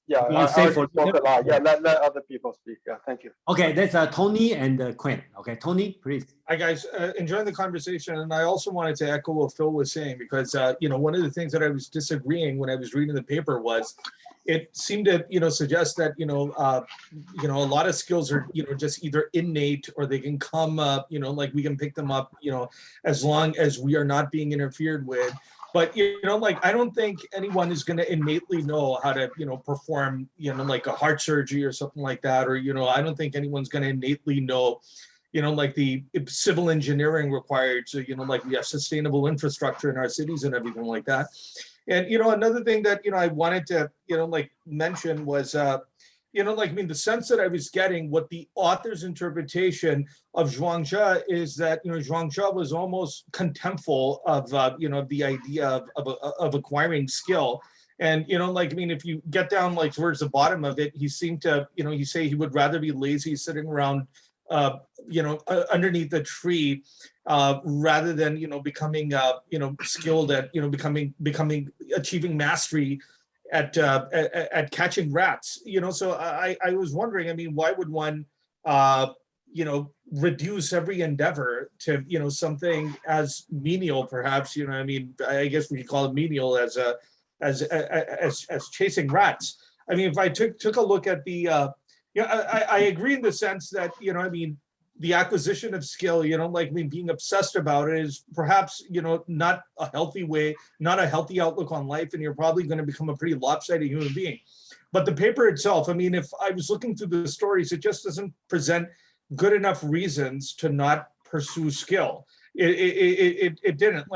Speaker 2: Yeah, I spoke a lot. Yeah, let other people speak. Yeah, thank you.
Speaker 1: Okay, that's Tony and Quinn. Okay, Tony, please.
Speaker 12: Hi guys, enjoying the conversation, and I also wanted to echo what Phil was saying, because you know, one of the things that I was disagreeing when I was reading the paper was, it seemed to, you know, suggest that, you know, a lot of skills are, you know, just either innate or they can come up, you know, like we can pick them up, you know, as long as we are not being interfered with. But, you know, like, I don't think anyone is going to innately know how to, you know, perform, you know, like a heart surgery or something like that. Or, you know, I don't think anyone's going to innately know, you know, like the civil engineering required to, you know, like we have sustainable infrastructure in our cities and everything like that. And, you know, another thing that, you know, I wanted to, you know, like mention was, the sense that I was getting, what the author's interpretation of Zhuangzi is that, Zhuangzi was almost contemptful of, the idea of acquiring skill. And, if you get down towards the bottom of it, he seemed to, he say he would rather be lazy sitting around, underneath a tree, rather than, becoming, skilled at, achieving mastery at catching rats. So I was wondering, why would one, reduce every endeavor to, something as menial, perhaps, I guess we could call it menial as chasing rats. If I took a look at the, I agree in the sense that, the acquisition of skill, being obsessed about it is perhaps, not a healthy way, not a healthy outlook on life, and you're probably going to become a pretty lopsided human being. But the paper itself, if I was looking through the stories, it just doesn't present good enough reasons to not pursue skill. It didn't.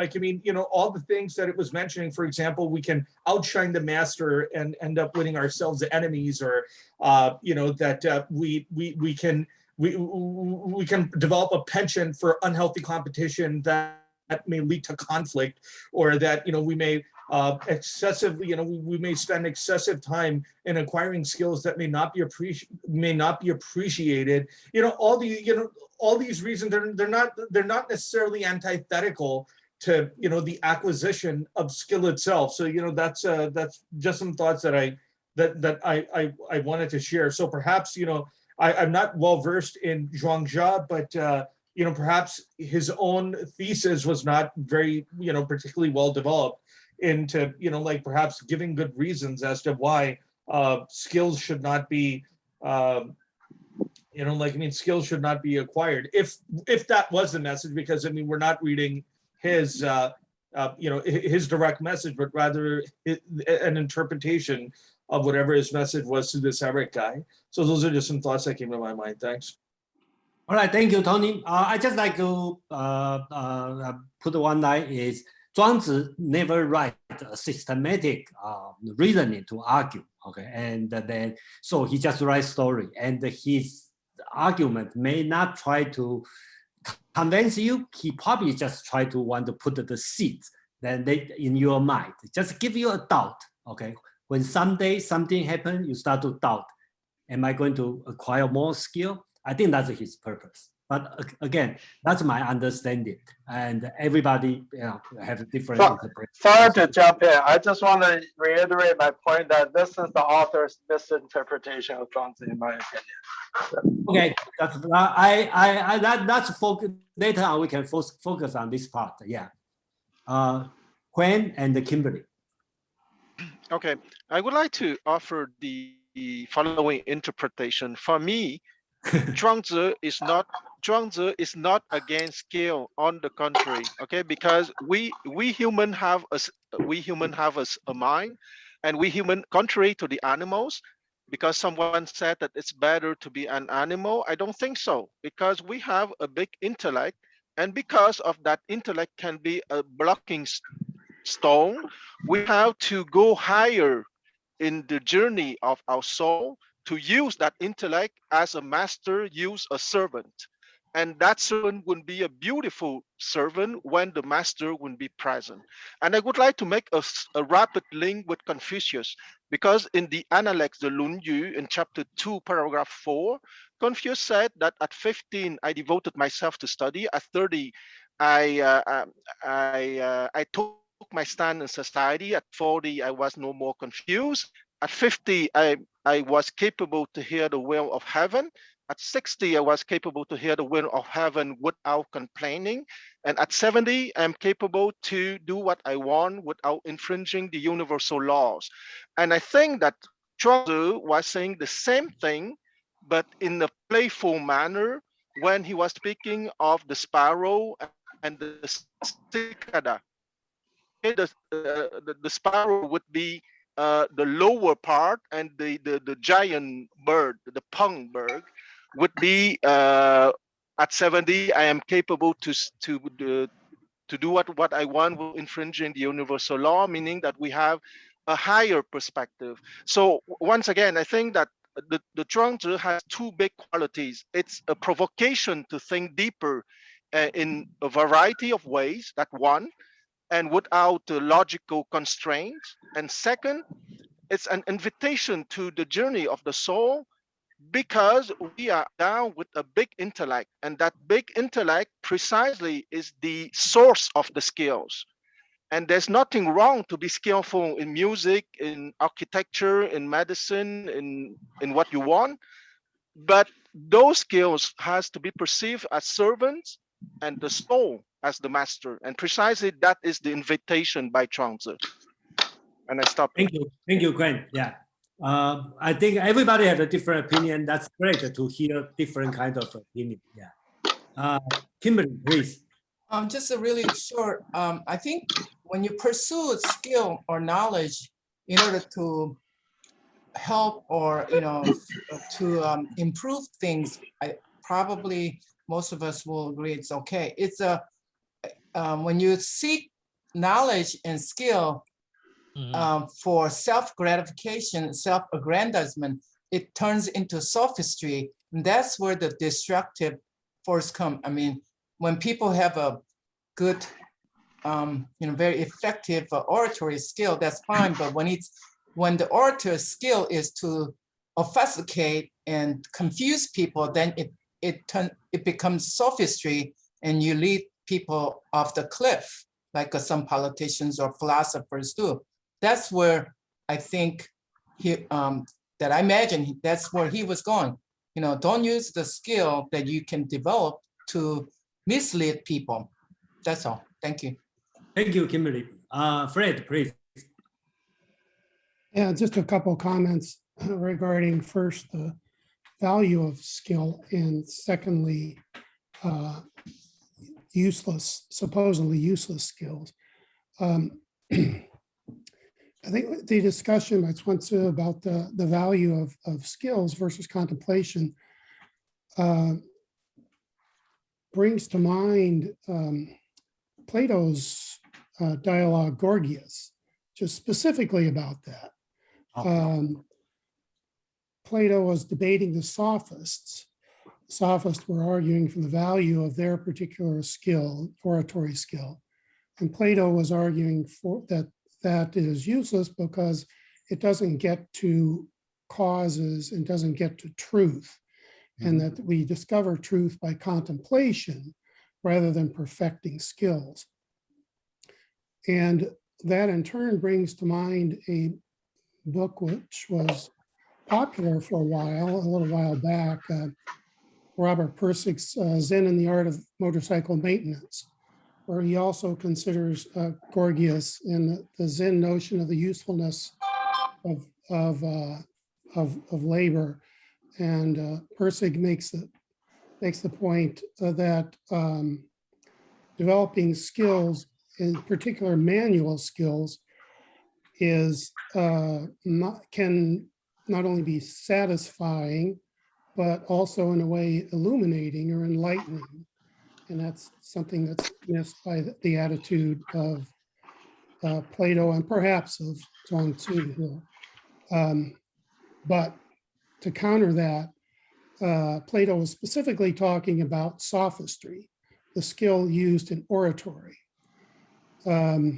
Speaker 12: All the things that it was mentioning, for example, we can outshine the master and end up winning ourselves enemies, or that we can develop a penchant for unhealthy competition that may lead to conflict, or that we may excessively, we may spend excessive time in acquiring skills that may not be appreciated. All these reasons, they're not necessarily antithetical to the acquisition of skill itself. So that's just some thoughts that I wanted to share. So perhaps I'm not well versed in Zhuangzi, but perhaps his own thesis was not very particularly well developed into perhaps giving good reasons as to why skills should not be skills should not be acquired, if that was the message, because we're not reading his his direct message, but rather an interpretation of whatever his message was to this Eric guy. So those are just some thoughts that came to my mind. Thanks.
Speaker 1: All right, thank you, Tony. I just like to put one line is Zhuangzi never write a systematic reasoning to argue, okay? And then, so he just writes story, and his argument may not try to convince you. He probably just try to want to put the seeds then in your mind, just give you a doubt, okay? When someday something happens, you start to doubt, am I going to acquire more skill? I think that's his purpose. But again, that's my understanding, and everybody have a different interpretation.
Speaker 2: Sorry to jump in. I just want to reiterate my point that this is the author's misinterpretation of Zhuangzi, in my opinion.
Speaker 1: Okay, that's focus. Later on, we can focus on this part. Yeah, Huen and Kimberly.
Speaker 5: Okay, I would like to offer the following interpretation. For me, Zhuangzi is not against skill. On the contrary, okay, because we human have a mind, and we human, contrary to the animals, because someone said that it's better to be an animal. I don't think so, because we have a big intellect, and because of that intellect can be a blocking stone, we have to go higher in the journey of our soul to use that intellect as a master use a servant. And that servant would be a beautiful servant when the master would be present. And I would like to make a rapid link with Confucius, because in the Analects, the Lun Yu, in chapter 2, paragraph 4, Confucius said that at 15, I devoted myself to study. At 30, I took my stand in society. At 40, I was no more confused. At 50, I was capable to hear the will of heaven. At 60, I was capable to hear the will of heaven without complaining. And at 70, I'm capable to do what I want without infringing the universal laws. And I think that Zhuangzi was saying the same thing, but in a playful manner, when he was speaking of the sparrow and the cicada. Okay, the sparrow would be the lower part, and the giant bird, the pung bird, would be at 70. I am capable to do what I want without infringing the universal law, meaning that we have a higher perspective. So once again, I think that the Zhuangzi has two big qualities. It's a provocation to think deeper in a variety of ways, that one, and without logical constraints. And second, it's an invitation to the journey of the soul, because we are down with a big intellect, and that big intellect precisely is the source of the skills. And there's nothing wrong to be skillful in music, in architecture, in medicine, in what you want, but those skills has to be perceived as servants and the soul as the master. And precisely that is the invitation by Zhuangzi. And I stop.
Speaker 1: Thank you, Gwen. Yeah, I think everybody has a different opinion. That's great to hear different kinds of opinion. Yeah, Kimberly, please.
Speaker 6: Just a really short, I think when you pursue skill or knowledge in order to help or, to improve things, probably most of us will agree it's okay. It's when you seek knowledge and skill for self-gratification, self-aggrandizement, it turns into sophistry. And that's where the destructive force come. I mean, when people have a good, very effective oratory skill, that's fine. But when the orator's skill is to obfuscate and confuse people, then it becomes sophistry, and you lead people off the cliff, like some politicians or philosophers do. That's where I think that I imagine that's where he was going. Don't use the skill that you can develop to mislead people. That's all. Thank you.
Speaker 1: Thank you, Kimberly. Fred, please.
Speaker 8: Yeah, just a couple of comments regarding first the value of skill, and secondly, supposedly useless skills. I think the discussion by Zhuangzi about the value of skills versus contemplation brings to mind Plato's dialogue Gorgias, just specifically about that. Okay. Plato was debating the sophists. Sophists were arguing for the value of their particular skill, oratory skill. And Plato was arguing for that is useless because it doesn't get to causes and doesn't get to truth, and that we discover truth by contemplation rather than perfecting skills. And that in turn brings to mind a book which was popular for a little while back, Robert Persic's Zen and the Art of Motorcycle Maintenance, where he also considers Gorgias in the Zen notion of the usefulness of labor. And Persic makes the point that developing skills, in particular manual skills, can not only be satisfying, but also in a way illuminating or enlightening. And that's something that's missed by the attitude of Plato and perhaps of Zhuangzi here. But to counter that, Plato was specifically talking about sophistry, the skill used in oratory. But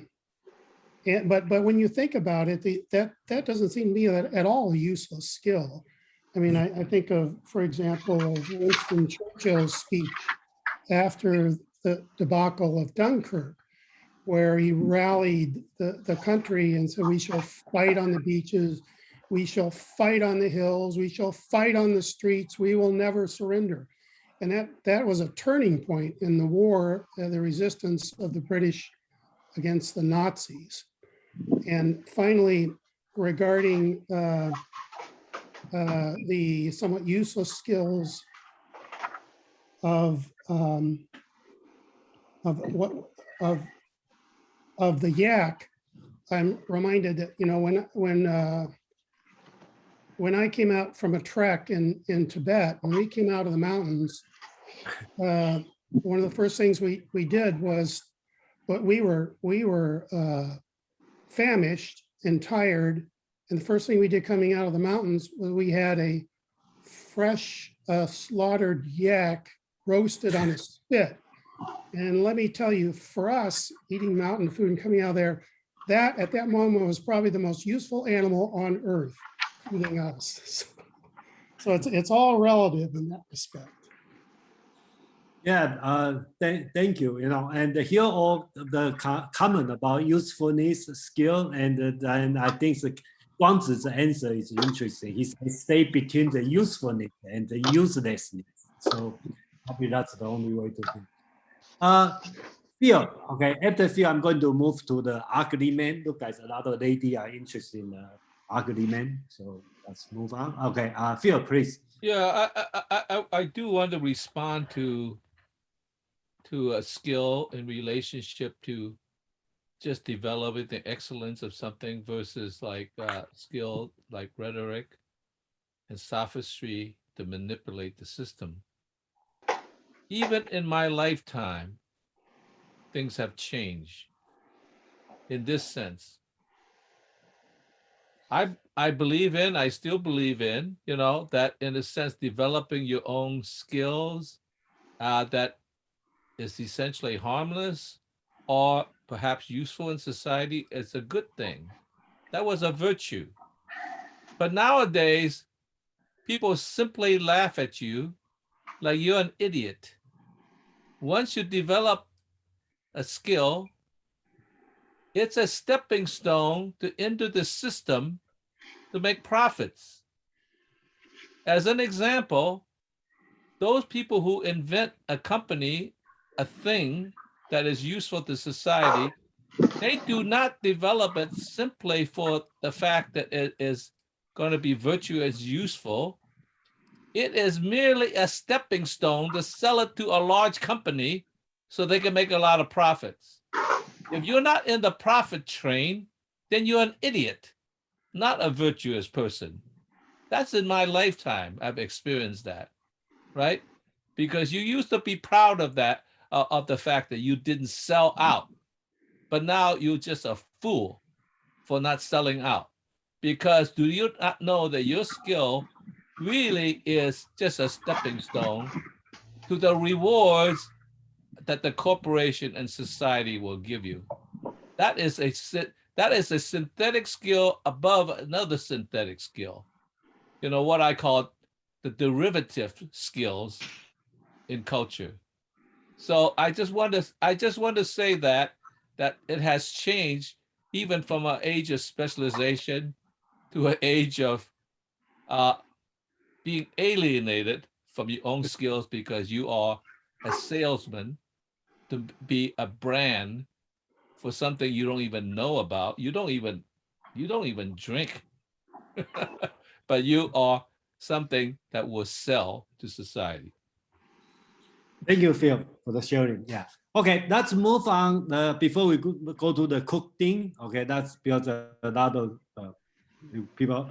Speaker 8: when you think about it, that doesn't seem to be at all a useless skill. I mean, I think of, for example, of Winston Churchill's speech after the debacle of Dunkirk, where he rallied the country and said, we shall fight on the beaches, we shall fight on the hills, we shall fight on the streets, we will never surrender. And that was a turning point in the war, the resistance of the British against the Nazis. And finally, regarding the somewhat useless skills of the yak, I'm reminded that when I came out from a trek in Tibet, when we came out of the mountains, one of the first things we did was, but we were famished and tired, and the first thing we did coming out of the mountains was we had a fresh slaughtered yak roasted on a spit. And let me tell you, for us eating mountain food and coming out of there, that at that moment was probably the most useful animal on earth feeding us. So it's all relative in that respect.
Speaker 1: Yeah, thank you. And here all the comment about usefulness, skill, and then I think the Zhuangzi's answer is interesting. He stay between the usefulness and the uselessness. So probably that's the only way to think. Phil, okay. After Phil, I'm going to move to the ugly man. Look, guys, a lot of ladies are interested in the ugly man. So let's move on. Okay, Phil, please.
Speaker 4: Yeah, I do want to respond to a skill in relationship to just developing the excellence of something versus like skill like rhetoric and sophistry to manipulate the system. Even in my lifetime, things have changed in this sense. I believe in, I still believe in, that in a sense, developing your own skills that is essentially harmless or perhaps useful in society is a good thing. That was a virtue. But nowadays, people simply laugh at you like you're an idiot. Once you develop a skill, it's a stepping stone to enter the system to make profits. As an example, those people who invent a company, a thing that is useful to society, they do not develop it simply for the fact that it is going to be virtuous, useful. It is merely a stepping stone to sell it to a large company so they can make a lot of profits. If you're not in the profit train, then you're an idiot, not a virtuous person. That's in my lifetime. I've experienced that, right? Because you used to be proud of that, of the fact that you didn't sell out. But now you're just a fool for not selling out. Because do you not know that your skill really is just a stepping stone to the rewards that the corporation and society will give you? That is a synthetic skill above another synthetic skill. What I call the derivative skills in culture. So I just want to say that it has changed even from an age of specialization to an age of being alienated from your own skills because you are a salesman to be a brand for something you don't even know about. You don't even drink, but you are something that will sell to society.
Speaker 1: Thank you, Phil, for the sharing. Yeah. Okay, let's move on. Before we go to the cooking, okay, that's because a lot of people,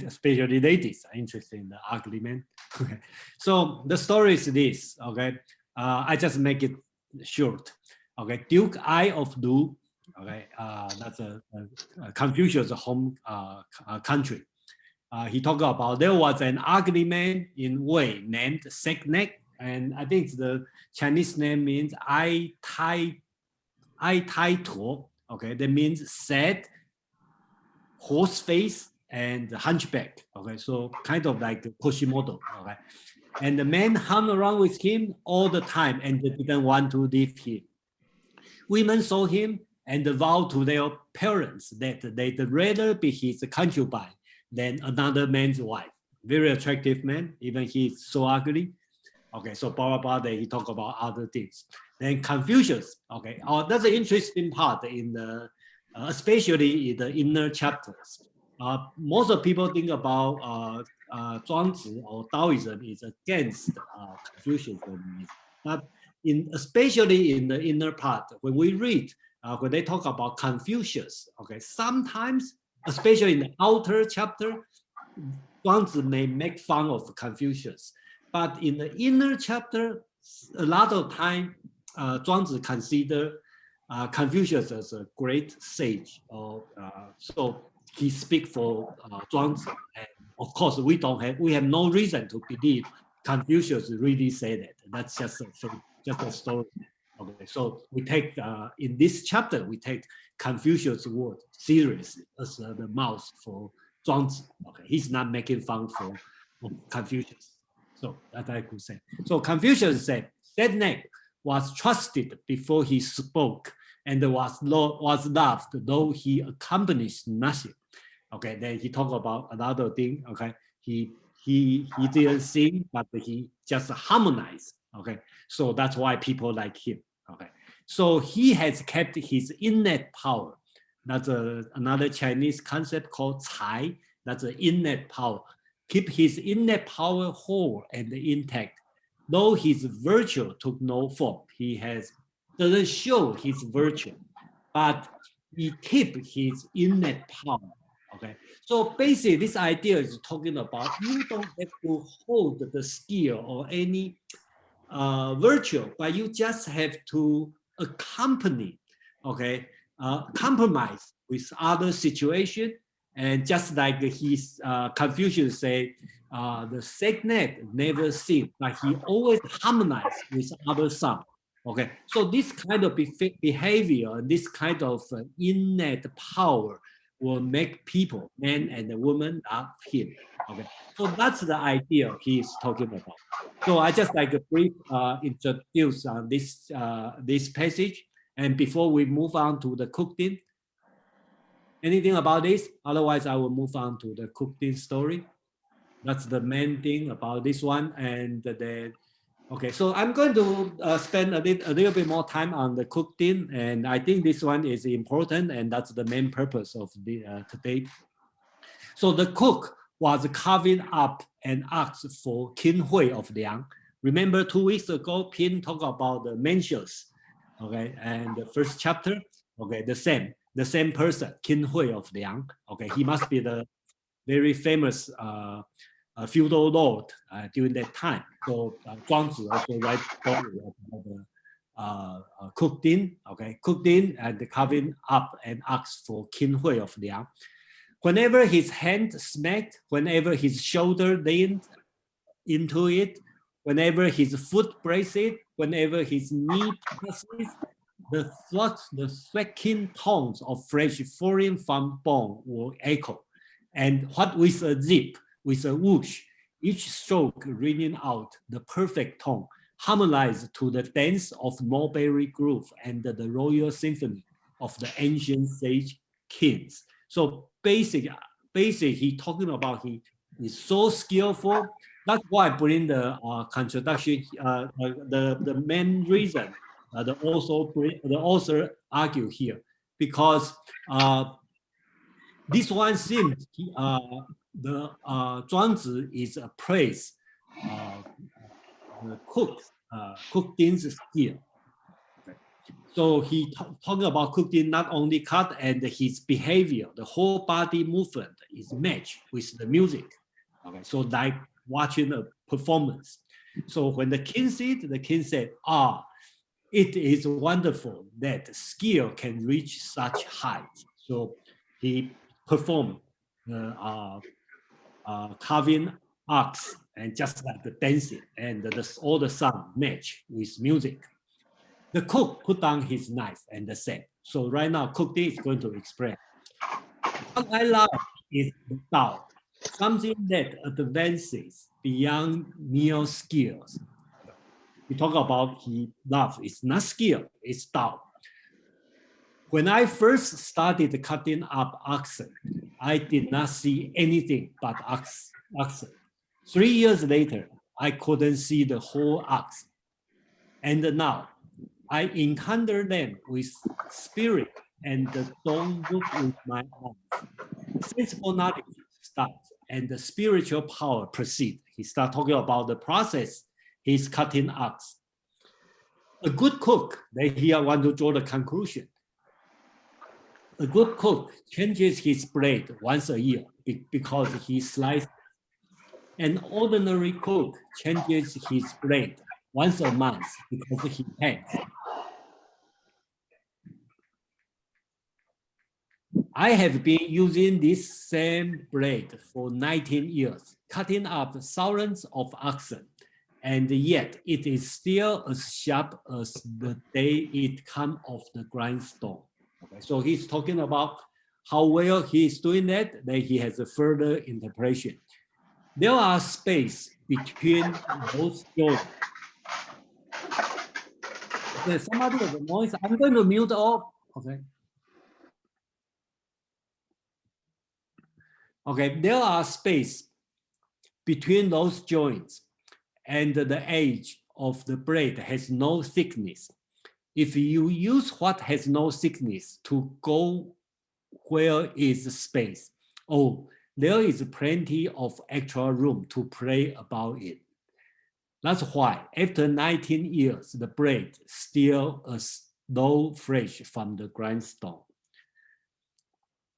Speaker 1: especially ladies, are interested in the ugly man. Okay. So the story is this. Okay, I just make it short. Okay, Duke Ai of Lu. Okay, that's a Confucius' home country. He talked about there was an ugly man in Wei named Seknek. And I think the Chinese name means Ai Tai Tuo. Okay, that means sad, horse face, and hunchback. Okay, so kind of like Koshimoto. Okay, and the men hung around with him all the time, and they didn't want to leave him. Women saw him and vowed to their parents that they'd rather be his concubine than another man's wife. Very attractive man, even he's so ugly. Okay, so blah, blah, blah, he talk about other things. Then Confucius, okay, that's an interesting part in the, especially in the inner chapters. Most of people think about Zhuangzi or Taoism is against Confucianism. But especially in the inner part, when we read, when they talk about Confucius, okay, sometimes, especially in the outer chapter, Zhuangzi may make fun of Confucius. But in the inner chapter, a lot of time, Zhuangzi consider Confucius as a great sage. So he speaks for Zhuangzi. And Of course, we have no reason to believe Confucius really said that. That's just a story. Okay, so we take in this chapter we take Confucius' word seriously as the mouth for Zhuangzi. Okay, he's not making fun of Confucius. So that I could say. So Confucius said, "Said neck was trusted before he spoke, and was loved though he accomplished nothing." Okay, then he talked about another thing. Okay, he didn't sing, but he just harmonized. Okay, so that's why people like him. Okay, so he has kept his innate power. That's another Chinese concept called cai. That's an innate power. Keep his innate power whole and intact. Though his virtue took no form, doesn't show his virtue, but he keep his innate power. Okay, so basically this idea is talking about you don't have to hold the skill or any virtue, but you just have to accompany, okay, compromise with other situation. And just like his Confucius say, the Sagnet never sing, but he always harmonize with other sound. Okay, so this kind of behavior, this kind of innate power will make people, men and women, love him. Okay, so that's the idea he's talking about. So I just like a brief introduce this passage, and before we move on to the cooking, anything about this? Otherwise, I will move on to the cooking story. That's the main thing about this one, and then. Okay, so I'm going to spend a little bit more time on the cooking, and I think this one is important, and that's the main purpose of the today. So the cook was carving up an ox for Qin Hui of Liang. Remember 2 weeks ago, Pin talked about the mentions, okay, and the first chapter, okay, the same person, Qin Hui of Liang. Okay, he must be the very famous feudal lord during that time. So Zhuangzi also write about the cooked in, okay, cooked in and carving up an ox for Qin Hui of Liang. Whenever his hand smacked, whenever his shoulder leaned into it, whenever his foot braced it, whenever his knee passes, the thwacking tones of flesh falling from bone will echo. And what with a zip, with a whoosh, each stroke ringing out the perfect tone, harmonized to the dance of mulberry grove and the royal symphony of the ancient sage kings. So basically he talking about he is so skillful. That's why I bring the contradiction. The main reason the author argue here, because this one seems the Zhuangzi is a praise the cooking's skill. Okay. So he talking about cooking not only cut and his behavior, the whole body movement is matched with the music. Okay, so like watching a performance. So when the king said, it is wonderful that skill can reach such height. So he performed carving ox and just like the dancing and all the sound match with music. The cook put down his knife and said, so right now Cook D is going to explain. What I love is the Tao, something that advances beyond mere skills. We talk about he love, it's not skill, it's Tao. When I first started cutting up oxen, I did not see anything but oxen. 3 years later, I couldn't see the whole ox. And now I encounter them with spirit and don't look with my eyes. Sensible knowledge starts and the spiritual power proceeds. He starts talking about the process. He's cutting ox. A good cook, they here want to draw the conclusion. A good cook changes his blade once a year because he slices. An ordinary cook changes his blade once a month because he hangs. I have been using this same blade for 19 years, cutting up thousands of oxen, and yet it is still as sharp as the day it comes off the grindstone. Okay, so he's talking about how well he's doing that, then he has a further interpretation. There are space between those joints. Okay, somebody has a noise. I'm going to mute off. Okay. Okay, there are space between those joints, and the edge of the blade has no thickness. If you use what has no thickness to go where is space, oh, there is plenty of extra room to play about it. That's why after 19 years, the blade still as though fresh from the grindstone.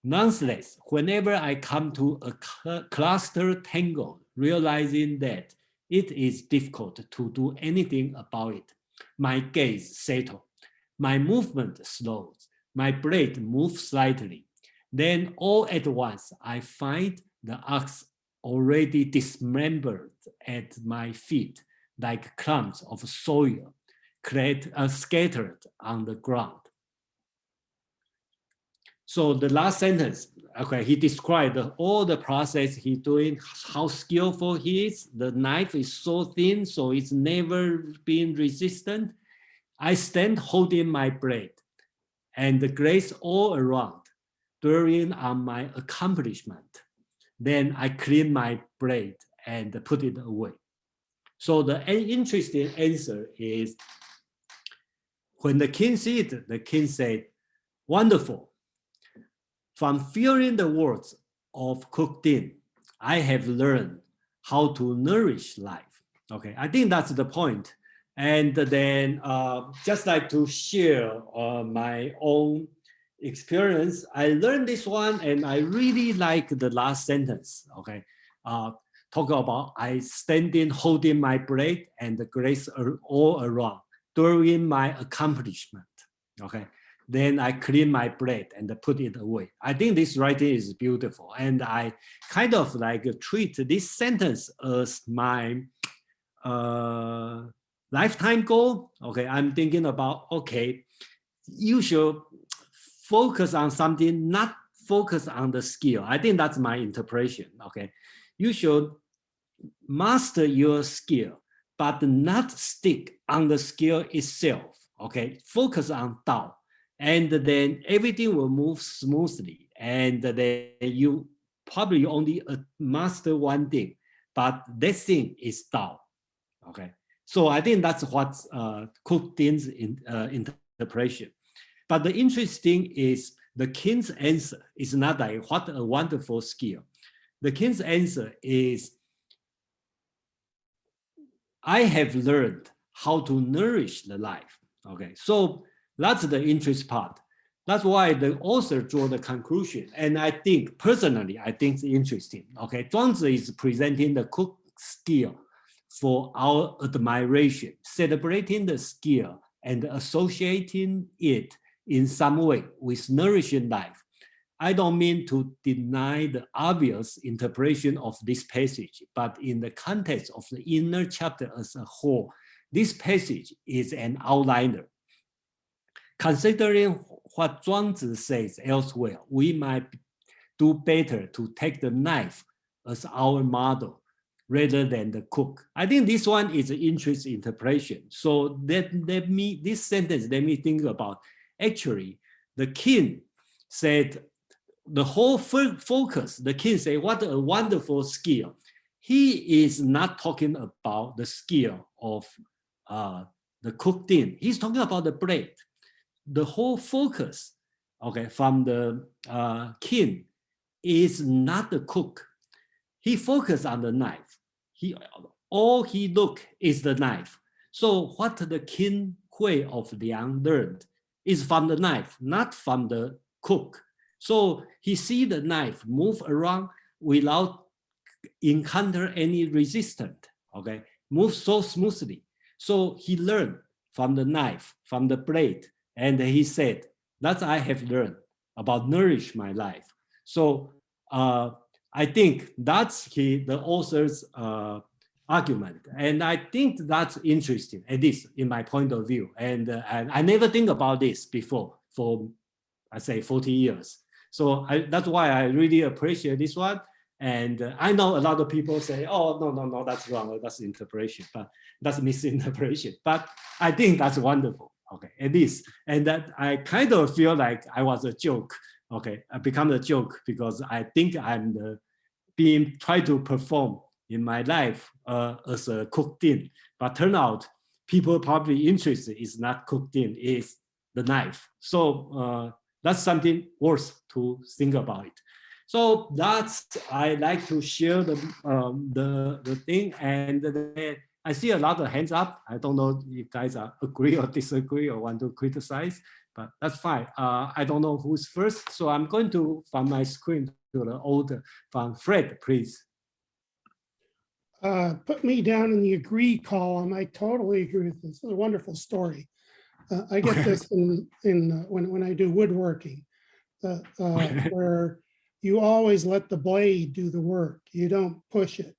Speaker 1: Nonetheless, whenever I come to a cluster tangle, realizing that it is difficult to do anything about it, my gaze settles, my movement slows, my blade moves slightly. Then all at once, I find the axe already dismembered at my feet like clumps of soil scattered on the ground. So the last sentence, okay, he described all the process he's doing, how skillful he is. The knife is so thin, so it's never been resistant. I stand holding my blade and graze all around, dwelling on my accomplishment. Then I clean my blade and put it away. So the interesting answer is, when the king see it, the king said, wonderful. From hearing the words of Cook Din, I have learned how to nourish life. Okay, I think that's the point. And then just like to share my own experience, I learned this one and I really like the last sentence. Okay, talk about I standing holding my blade and the grace all around during my accomplishment. Okay. Then I clean my blade and put it away. I think this writing is beautiful. And I kind of like treat this sentence as my lifetime goal. Okay, I'm thinking about, okay, you should focus on something, not focus on the skill. I think that's my interpretation. Okay, you should master your skill, but not stick on the skill itself. Okay, focus on Tao. And then everything will move smoothly. And then you probably only master one thing, but that thing is Tao. Okay, so I think that's what Cook Din's interpretation. But the interesting is the king's answer is not like what a wonderful skill. The king's answer is, I have learned how to nourish the life. Okay, so that's the interest part. That's why the author drew the conclusion. And I think, personally, I think it's interesting. Okay, Zhuangzi is presenting the cook skill for our admiration, celebrating the skill and associating it in some way with nourishing life. I don't mean to deny the obvious interpretation of this passage, but in the context of the inner chapter as a whole, this passage is an outliner. Considering what Zhuangzi says elsewhere, we might do better to take the knife as our model rather than the cook. I think this one is an interesting interpretation. So this sentence, let me think about, actually, the king said, the whole focus, the king said, what a wonderful skill. He is not talking about the skill of the cook Din. He's talking about the blade. The whole focus, okay, from the king is not the cook. He focused on the knife. All he look is the knife. So what the king Hui of Liang learned is from the knife, not from the cook. So he see the knife move around without encounter any resistance. Okay, move so smoothly. So he learned from the knife, from the blade. And he said, that's I have learned. about nourish my life. So I think that's the author's argument, and I think that's interesting, at least in my point of view. And I never think about this before for, I say, 40 years. So that's why I really appreciate this one. And I know a lot of people say, oh, no, that's wrong. That's interpretation, but that's misinterpretation. But I think that's wonderful. Okay, at least. And that I kind of feel like I was a joke. Okay, I become a joke because I think I'm being tried to perform in my life as a cooked in. But turn out people probably interested is not cooked in, is the knife. So that's something worth to think about it. So that's, I like to share the thing, and I see a lot of hands up. I don't know if you guys agree or disagree or want to criticize, but that's fine. I don't know who's first, so I'm going to, from my screen to the order, from Fred, please.
Speaker 8: Put me down in the agree column. I totally agree with this. It's a wonderful story. I get this when I do woodworking, where you always let the blade do the work. You don't push it.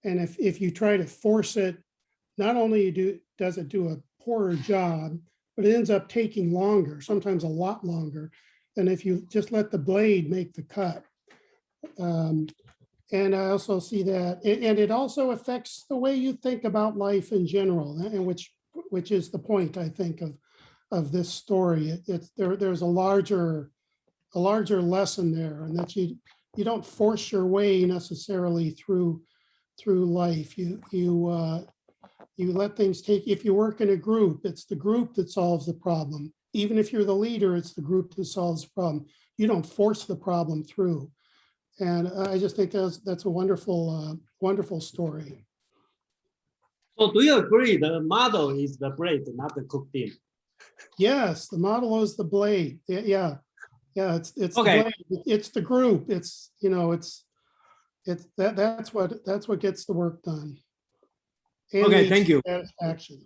Speaker 8: And if you try to force it, not only does it do a poorer job, but it ends up taking longer, sometimes a lot longer than if you just let the blade make the cut. And I also see that, and it also affects the way you think about life in general, and which is the point, I think, of this story. There's a larger lesson there, and that you don't force your way necessarily through life. You let things take. If you work in a group, it's the group that solves the problem. Even if you're the leader, it's the group that solves the problem. You don't force the problem through. And I just think that's a wonderful, wonderful story.
Speaker 1: So do you agree the model is the blade, not the cooked in?
Speaker 8: Yes, the model is the blade. Yeah. It's
Speaker 1: okay.
Speaker 8: The blade. It's the group. It's that's what gets the work done. And
Speaker 1: okay, thank you.
Speaker 8: Satisfaction.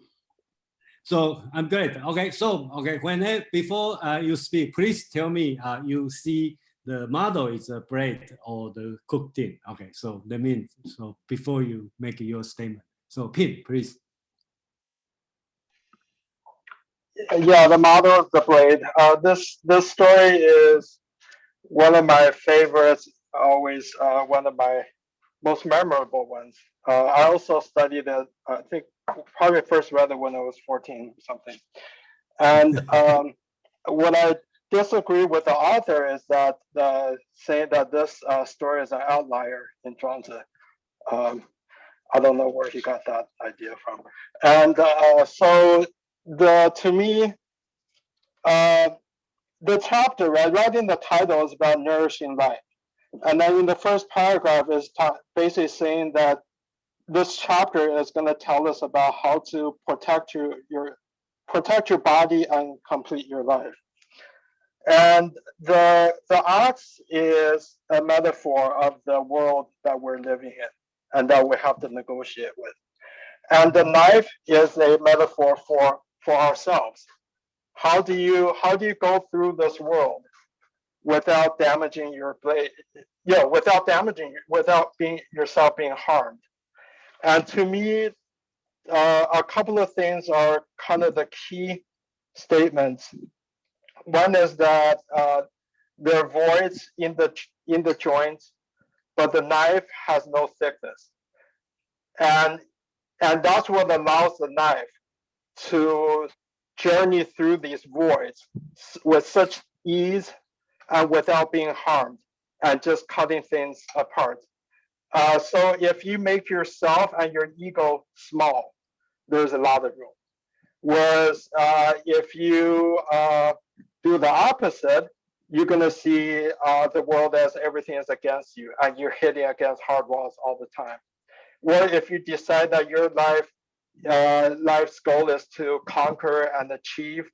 Speaker 1: So I'm great. Okay, so before you speak, please tell me you see the model is a bread or the cooked in. Okay, so that means, so before you make your statement. So Pim, please.
Speaker 2: Yeah, the model is the blade. This story is one of my favorites, always one of my most memorable ones. I also studied it, I think probably first read it when I was 14 or something. And what I disagree with the author is that saying that this story is an outlier in Zhuangzi. I don't know where he got that idea from. And so to me, the chapter, right in the title, is about nourishing life. And then in the first paragraph is basically saying that this chapter is going to tell us about how to protect your body and complete your life. And the ox is a metaphor of the world that we're living in and that we have to negotiate with. And the knife is a metaphor for ourselves. How do you go through this world without damaging your blade? Yeah, without yourself being harmed. And to me, a couple of things are kind of the key statements. One is that there are voids in the joints, but the knife has no thickness, and that's what allows the knife to journey through these voids with such ease and without being harmed and just cutting things apart. So if you make yourself and your ego small, there's a lot of room. Whereas if you do the opposite, you're going to see the world as everything is against you and you're hitting against hard walls all the time. Or if you decide that your life's goal is to conquer and achieve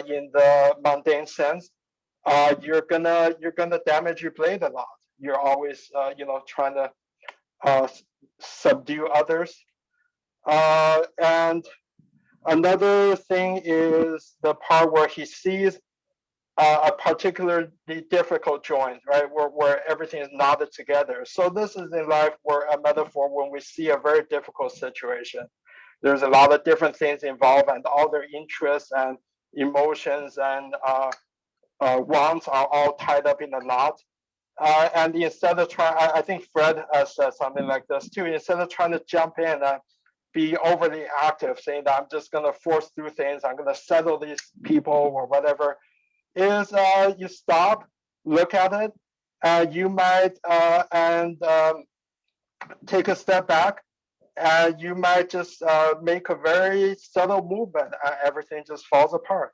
Speaker 2: in the mundane sense, you're gonna damage your blade a lot. You're always trying to subdue others. And another thing is the part where he sees a particularly difficult joint, right, where everything is knotted together. So this is in life where a metaphor when we see a very difficult situation. There's a lot of different things involved, and all their interests and emotions and wants are all tied up in a knot. And instead of trying, I think Fred said something like this too. Instead of trying to jump in and be overly active, saying that I'm just going to force through things, I'm going to settle these people or whatever, is you stop, look at it, you might take a step back, and you might just make a very subtle movement, and everything just falls apart.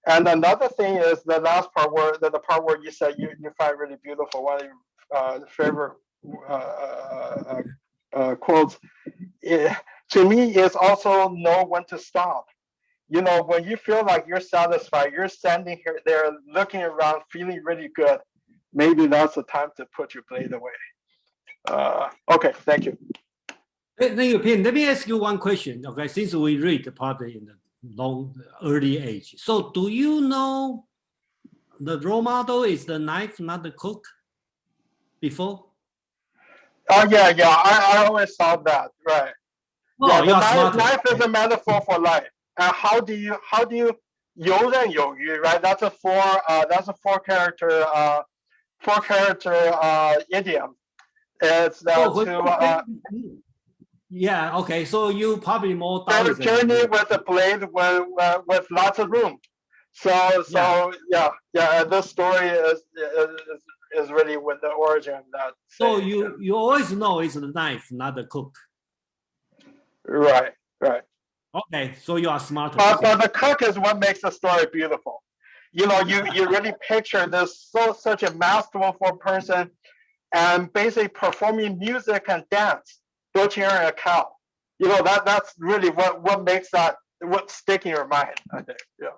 Speaker 2: And another thing is the last part where the part where you said you find really beautiful, one of your favorite quotes, to me is also know when to stop. You know, when you feel like you're satisfied, you're standing here there looking around, feeling really good, maybe that's the time to put your blade away. Okay, thank you.
Speaker 1: Thank you, Pin. Let me ask you one question. Okay, since we read probably in the early age. So do you know the role model is the knife, not the cook before?
Speaker 2: Oh yeah, I always thought that, right.
Speaker 1: Oh,
Speaker 2: Yeah,
Speaker 1: you're
Speaker 2: the knife is a metaphor for life. And how do you 游刃有余, right? That's a four character idiom. It's
Speaker 1: yeah, okay. So you probably more
Speaker 2: journey with a blade with lots of room. So yeah, this story is really with the origin of that.
Speaker 1: So you always know it's the knife, not the cook.
Speaker 2: Right.
Speaker 1: Okay, so you are smarter.
Speaker 2: But the cook is what makes the story beautiful. You know, you really picture this such a masterful person, and basically performing music and dance, butchering a cow. You know, that's really what makes that what stick in your mind, I think. Yeah.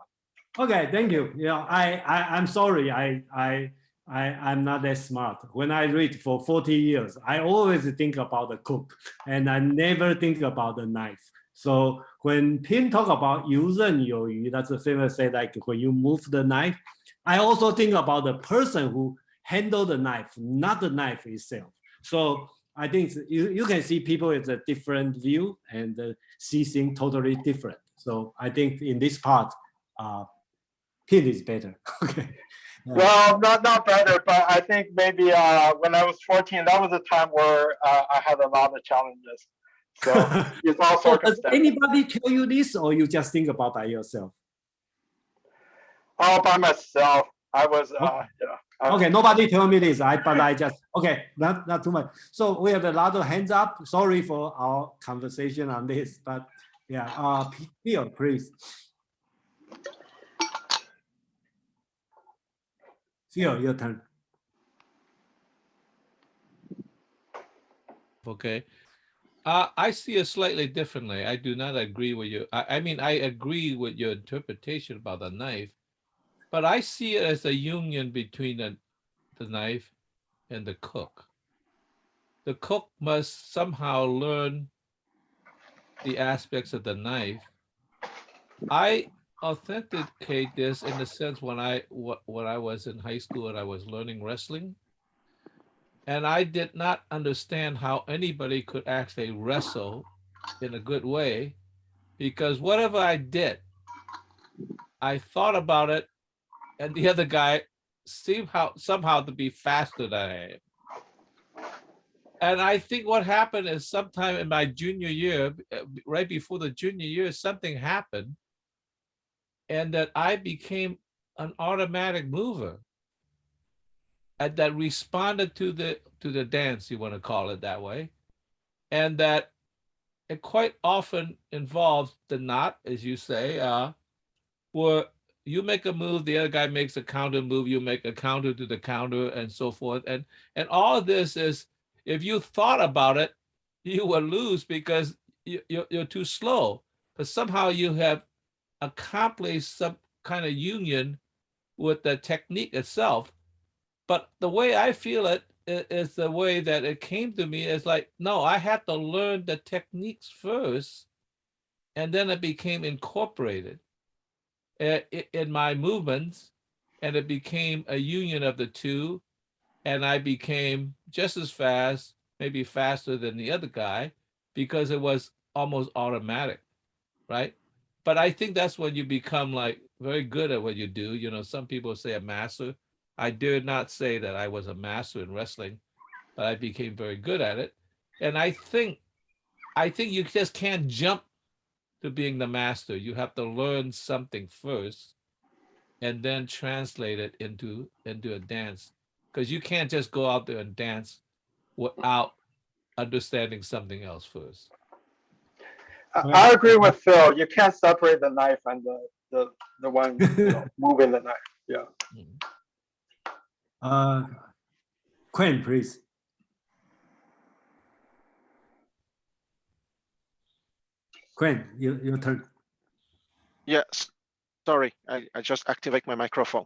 Speaker 1: Okay, thank you. Yeah, I'm sorry. I'm not that smart. When I read for 40 years, I always think about the cook, and I never think about the knife. So when Pin talk about 游刃有余, that's a famous say, like when you move the knife, I also think about the person who handle the knife, not the knife itself. So I think you can see people with a different view and see things totally different. So I think in this part, Pin is better. Okay.
Speaker 2: Well, not better, but I think maybe when I was 14, that was a time where I had a lot of challenges. So it's all circumstances.
Speaker 1: Does anybody tell you this, or you just think about by yourself?
Speaker 2: All by myself. I was
Speaker 1: Okay, nobody tell me this. But I just not too much. So we have a lot of hands up. Sorry for our conversation on this, but yeah, Phil, please. Phil, your turn.
Speaker 4: Okay. I see it slightly differently. I do not agree with you. I mean, I agree with your interpretation about the knife, but I see it as a union between the knife and the cook. The cook must somehow learn the aspects of the knife. I authenticate this in the sense when I was in high school and I was learning wrestling. And I did not understand how anybody could actually wrestle in a good way, because whatever I did, I thought about it, and the other guy seemed somehow to be faster than I am. And I think what happened is sometime in my junior year, right before the junior year, something happened, and that I became an automatic mover that responded to the dance, you want to call it that way, and that it quite often involves the knot, as you say, where you make a move, the other guy makes a counter move, you make a counter to the counter, and so forth. And all of this is, if you thought about it, you will lose because you're too slow. But somehow you have accomplished some kind of union with the technique itself. But the way I feel it is the way that it came to me is like, no, I had to learn the techniques first, and then it became incorporated in my movements. and it became a union of the two. And I became just as fast, maybe faster than the other guy, because it was almost automatic, right? But I think that's when you become like very good at what you do. You know, some people say a master. I dare not say that I was a master in wrestling, but I became very good at it. And I think you just can't jump to being the master. You have to learn something first and then translate it into a dance, because you can't just go out there and dance without understanding something else first.
Speaker 2: I agree with Phil. You can't separate the knife and the one moving the knife. Yeah.
Speaker 1: Quinn, please. Quinn, your turn.
Speaker 5: Yes, sorry, I just activate my microphone.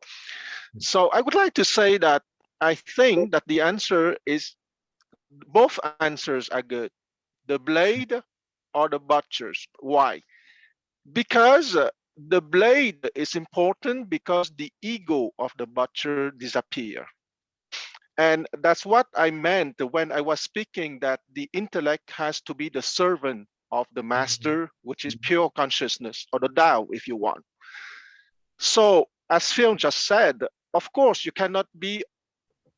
Speaker 5: So I would like to say that I think that the answer is, both answers are good. The blade or the butchers. Why? Because the blade is important because the ego of the butcher disappear. And that's what I meant when I was speaking, that the intellect has to be the servant of the master, which is pure consciousness, or the Tao, if you want. So, as Phil just said, of course, you cannot be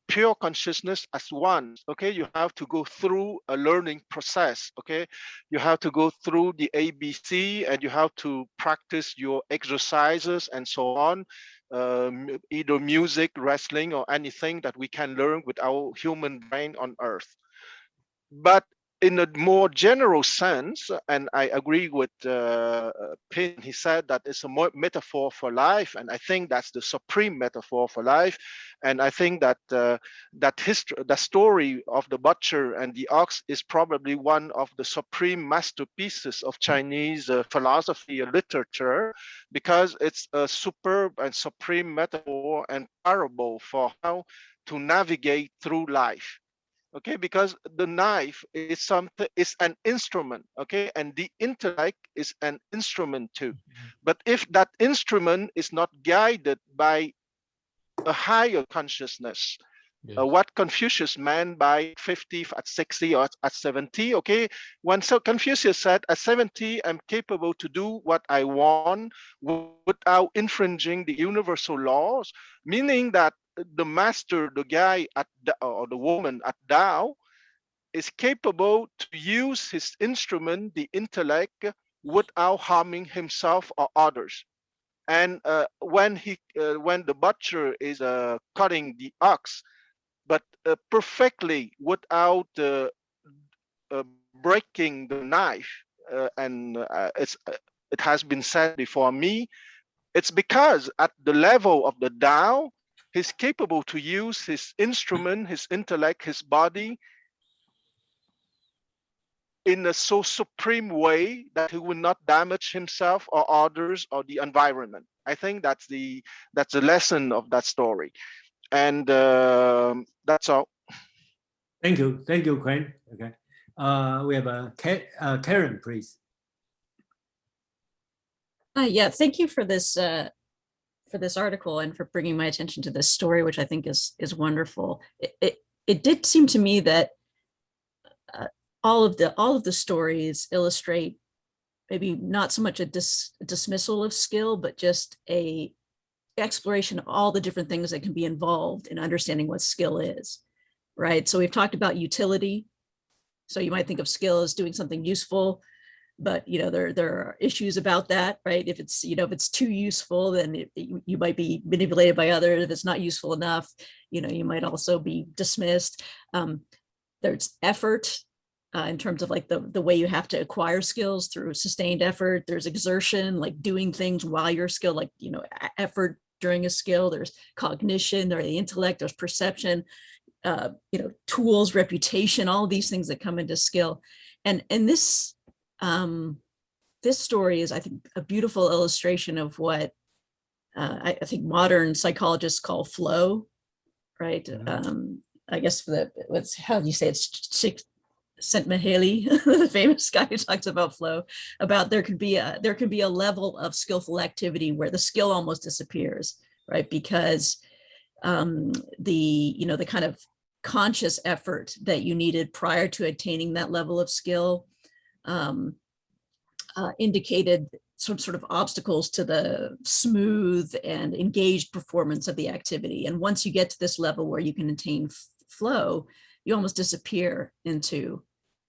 Speaker 5: pure consciousness as one. Okay, you have to go through a learning process. Okay, you have to go through the ABC, and you have to practice your exercises and so on, either music, wrestling, or anything that we can learn with our human brain on earth. But in a more general sense, and I agree with Pin, he said that it's a metaphor for life, and I think that's the supreme metaphor for life. And I think that the story of the butcher and the ox is probably one of the supreme masterpieces of Chinese philosophy and literature, because it's a superb and supreme metaphor and parable for how to navigate through life. Okay, because the knife is something, is an instrument. Okay, and the intellect is an instrument too. But if that instrument is not guided by a higher consciousness, what Confucius meant by 50, at 60, or at 70, okay, when Confucius said, at 70 I'm capable to do what I want without infringing the universal laws, meaning that the master, the guy at or the woman at Tao, is capable to use his instrument, the intellect, without harming himself or others. And when the butcher is cutting the ox, but perfectly without breaking the knife, and it has been said before me, it's because at the level of the Tao, he's capable to use his instrument, his intellect, his body in a so supreme way that he will not damage himself or others or the environment. I think that's the lesson of that story, and that's all.
Speaker 1: Thank you, Quinn. Okay, we have Karen, please.
Speaker 13: Yeah, thank you for this article and for bringing my attention to this story, which I think is wonderful. It did seem to me that all of the stories illustrate maybe not so much a dismissal of skill, but just a exploration of all the different things that can be involved in understanding what skill is, right? So we've talked about utility. So you might think of skill as doing something useful, but there are issues about that, right? If it's too useful, then you might be manipulated by others. If it's not useful enough, you might also be dismissed. There's effort. In terms of like the way you have to acquire skills through sustained effort. There's exertion, like doing things while you're skilled, like, effort during a skill. There's cognition, there's the intellect, there's perception, tools, reputation, all these things that come into skill. And this story is, I think, a beautiful illustration of what I think modern psychologists call flow, right? I guess how do you say it's Csikszentmihalyi, the famous guy who talks about flow, about there could be a level of skillful activity where the skill almost disappears, right? Because the kind of conscious effort that you needed prior to attaining that level of skill indicated some sort of obstacles to the smooth and engaged performance of the activity. And once you get to this level where you can attain flow, you almost disappear into,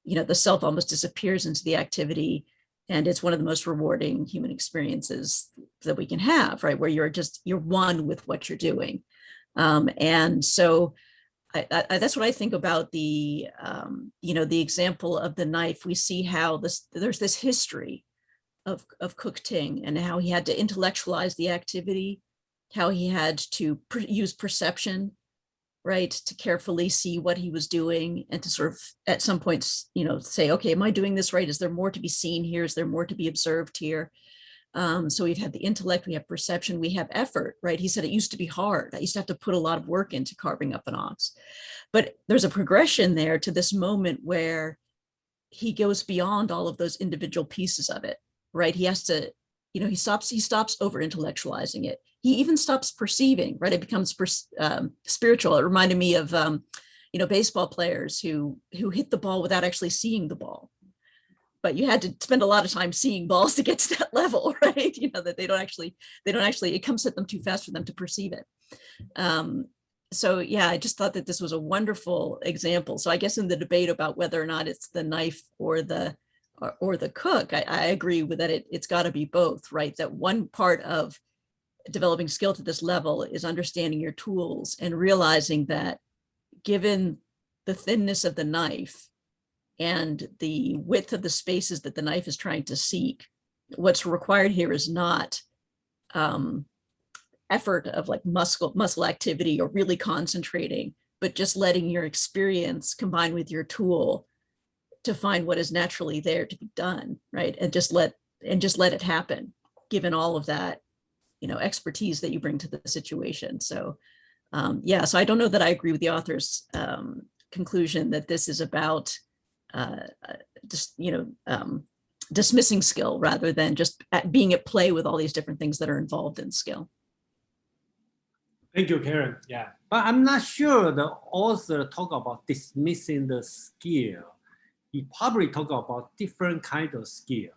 Speaker 13: the self almost disappears into the activity. And it's one of the most rewarding human experiences that we can have, right? Where you're one with what you're doing. And so that's what I think about the example of the knife. We see how there's this history of Cook Ting and how he had to intellectualize the activity, how he had to use perception, right, to carefully see what he was doing and to sort of at some points, say, okay, am I doing this right? Is there more to be seen here? Is there more to be observed here? So we've had the intellect, we have perception, we have effort, right? He said it used to be hard. I used to have to put a lot of work into carving up an ox. But there's a progression there to this moment where he goes beyond all of those individual pieces of it, right? He has to, he stops over intellectualizing it. He even stops perceiving, right? It becomes spiritual. It reminded me of, baseball players who hit the ball without actually seeing the ball. But you had to spend a lot of time seeing balls to get to that level, right? That they don't actually, it comes at them too fast for them to perceive it. So yeah, I just thought that this was a wonderful example. So I guess in the debate about whether or not it's the knife or the cook, I agree with that. It's got to be both, right? That one part of developing skill to this level is understanding your tools and realizing that given the thinness of the knife and the width of the spaces that the knife is trying to seek, what's required here is not effort of like muscle activity or really concentrating, but just letting your experience combine with your tool to find what is naturally there to be done, right? And just let it happen, given all of that, expertise that you bring to the situation. So so I don't know that I agree with the author's conclusion that this is about dismissing skill rather than just being at play with all these different things that are involved in skill.
Speaker 1: Thank you, Karen. Yeah, but I'm not sure the author talk about dismissing the skill. He probably talk about different kind of skill,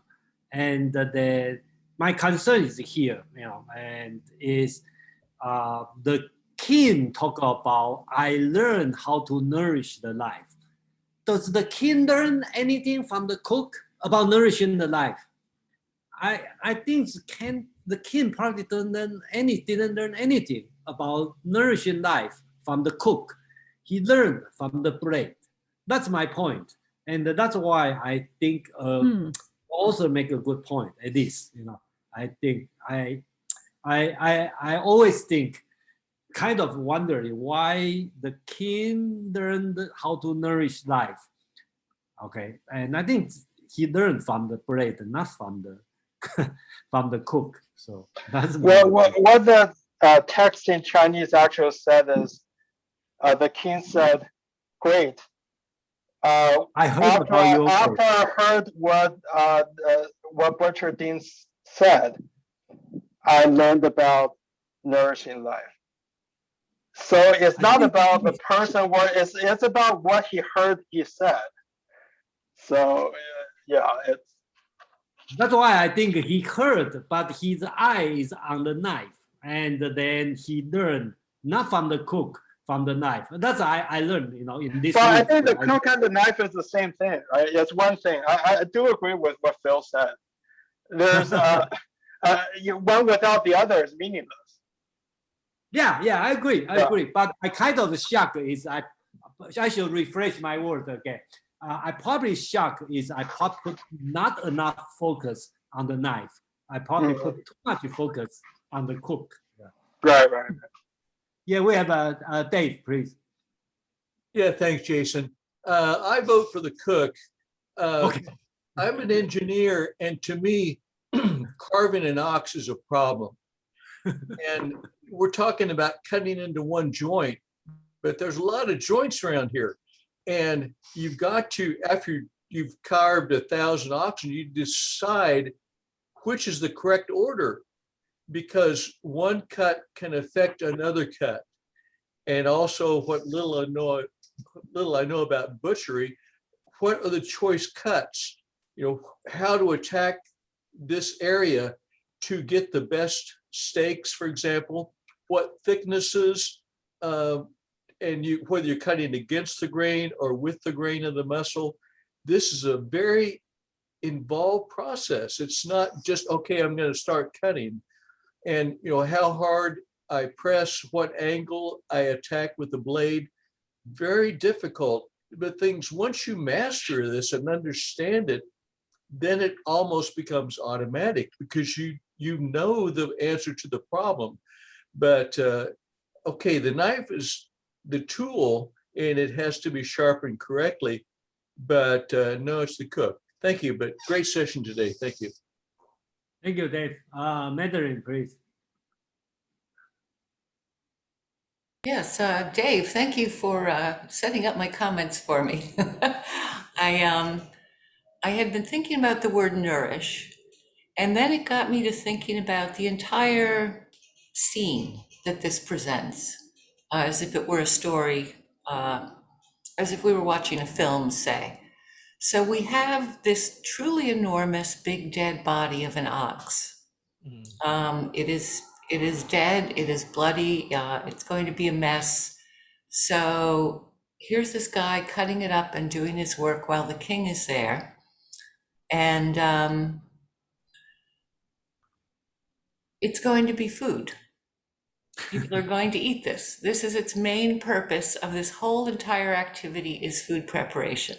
Speaker 1: and my concern is here, and is the king talk about I learned how to nourish the life. Does the king learn anything from the cook about nourishing the life? I think the king probably didn't learn anything about nourishing life from the cook. He learned from the bread. That's my point. And that's why I think also make a good point at least, I think I always think, kind of wondering why the king learned how to nourish life. Okay, and I think he learned from the bread, not from the from the cook. So that's
Speaker 2: what the text in Chinese actually said is the king said, "Great."
Speaker 1: I heard
Speaker 2: after I heard what Butcher Dean said, I learned about nourishing life. So it's not about the person, it's about what he heard he said. So
Speaker 1: that's why I think he heard, but his eye is on the knife, and then he learned not from the cook, from the knife. That's I learned, in this.
Speaker 2: But I think the cook and the knife is the same thing, right? It's one thing. I do agree with what Phil said. There's one without the other is meaningless. Yeah,
Speaker 1: I agree. But I kind of shocked is I should rephrase my word again. I probably shocked is I probably put not enough focus on the knife. I probably put too much focus on the cook.
Speaker 2: Right.
Speaker 1: Yeah, we have Dave, please.
Speaker 10: Yeah, thanks, Jason. I vote for the cook.
Speaker 1: Okay.
Speaker 10: I'm an engineer, and to me, carving an ox is a problem. And we're talking about cutting into one joint, but there's a lot of joints around here. And you've got to, after you've carved 1,000 oxen, you decide which is the correct order. because one cut can affect another cut. And also what little I know about butchery, what are the choice cuts? You know, how to attack this area to get the best steaks, for example, what thicknesses, and whether you're cutting against the grain or with the grain of the muscle. This is a very involved process. It's not just, okay, I'm going to start cutting. And, you know, how hard I press, what angle I attack with the blade, very difficult. But things, once you master this and understand it, then it almost becomes automatic because you know the answer to the problem. But okay, the knife is the tool and it has to be sharpened correctly. But no, it's the cook. Thank you. But great session today. Thank you.
Speaker 1: Thank you, Dave. Mandarin, please.
Speaker 9: Yes, Dave, thank you for setting up my comments for me. I had been thinking about the word nourish, and then it got me to thinking about the entire scene that this presents, as if it were a story, as if we were watching a film, say. So we have this truly enormous big dead body of an ox. It is dead, it is bloody, it's going to be a mess. So here's this guy cutting it up and doing his work while the king is there. And it's going to be food. People are going to eat this. This is its main purpose of this whole entire activity, is food preparation.